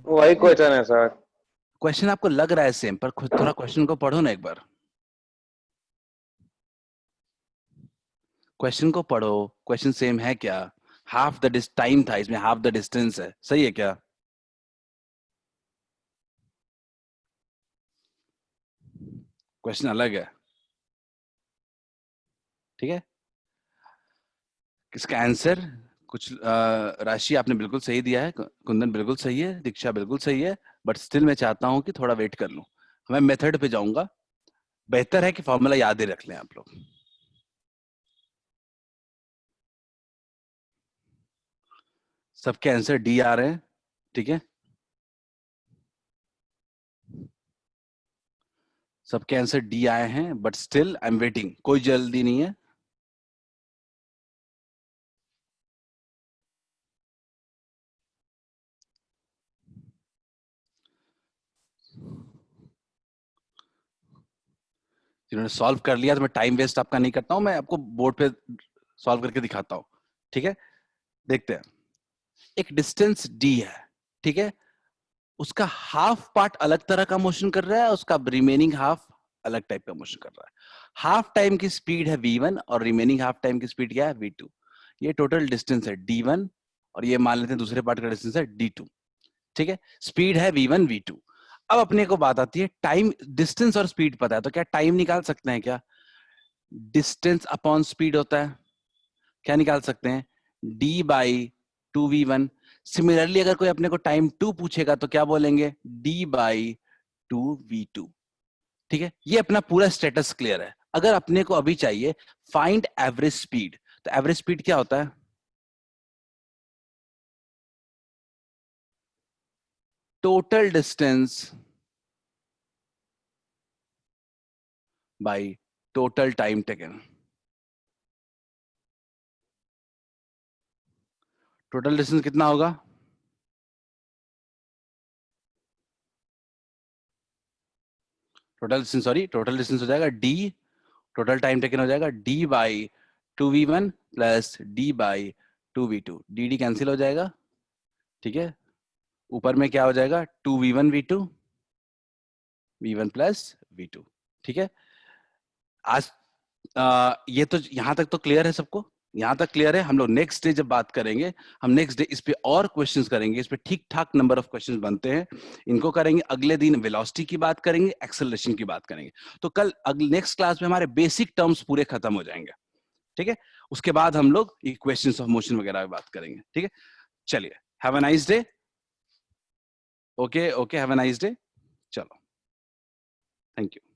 वही क्वेश्चन है सर। क्वेश्चन आपको लग रहा है सेम, पर खुद थोड़ा क्वेश्चन को पढ़ो ना एक बार। क्वेश्चन को पढ़ो, क्वेश्चन सेम है क्या? हाफ द टाइम था इसमें, हाफ द डिस्टेंस है, सही है क्या? क्वेश्चन अलग है, ठीक है। इसका आंसर कुछ राशि आपने बिल्कुल सही दिया है, कुंदन बिल्कुल सही है, दीक्षा बिल्कुल सही है, बट स्टिल मैं चाहता हूं कि थोड़ा वेट कर लूं। मैं मेथड पे जाऊंगा, बेहतर है कि फॉर्मूला याद ही रख लें आप लोग। सबके आंसर डी आ रहे हैं, ठीक है, सबके आंसर डी आए हैं, but still I am waiting, कोई जल्दी नहीं है। जिन्होंने सॉल्व कर लिया तो मैं टाइम वेस्ट आपका नहीं करता हूं, मैं आपको बोर्ड पे सॉल्व करके दिखाता हूं, ठीक है। देखते हैं, एक डिस्टेंस डी है, ठीक है, उसका हाफ पार्ट अलग तरह का मोशन कर रहा है, उसका रिमेनिंग हाफ अलग टाइप का मोशन कर रहा है। हाफ टाइम की स्पीड है v1 और रिमेनिंग हाफ टाइम की स्पीड क्या है v2। ये टोटल डिस्टेंस है d1 और ये मान लेते हैं दूसरे पार्ट का डिस्टेंस है d2। ठीक है, स्पीड है v1 v2। अब अपने को बात आती है टाइम, डिस्टेंस और स्पीड पता है तो क्या टाइम निकाल सकते हैं क्या? डिस्टेंस अपॉन स्पीड होता है, क्या निकाल सकते हैं? d by 2v1। सिमिलरली अगर कोई अपने को टाइम 2 पूछेगा तो क्या बोलेंगे? d by 2v2। ठीक है, ये अपना पूरा स्टेटस क्लियर है। अगर अपने को अभी चाहिए फाइंड एवरेज स्पीड, तो एवरेज स्पीड क्या होता है? Total distance by total time taken. Total distance कितना होगा? टोटल डिस्टेंस हो जाएगा d, टोटल टाइम टेकन हो जाएगा d by 2v1 plus d by 2v2। D cancel हो जाएगा। ठीक है, ऊपर में क्या हो जाएगा? 2v1 v2 v1 plus v2। ठीक है, आज ये तो यहां तक तो क्लियर है सबको? यहां तक क्लियर है। हम लोग नेक्स्ट डे जब बात करेंगे, हम नेक्स्ट डे इस पे और क्वेश्चंस करेंगे, इस पे ठीक ठाक नंबर ऑफ क्वेश्चंस बनते हैं, इनको करेंगे। अगले दिन वेलोसिटी की बात करेंगे, एक्सेलरेशन की बात करेंगे। तो कल अगले नेक्स्ट क्लास में हमारे बेसिक टर्म्स पूरे खत्म हो जाएंगे। ठीक है, उसके बाद हम लोग इक्वेशंस ऑफ मोशन वगैरह की बात करेंगे। ठीक है, चलिए, have a nice day. Okay, have a nice day. चलो, थैंक यू।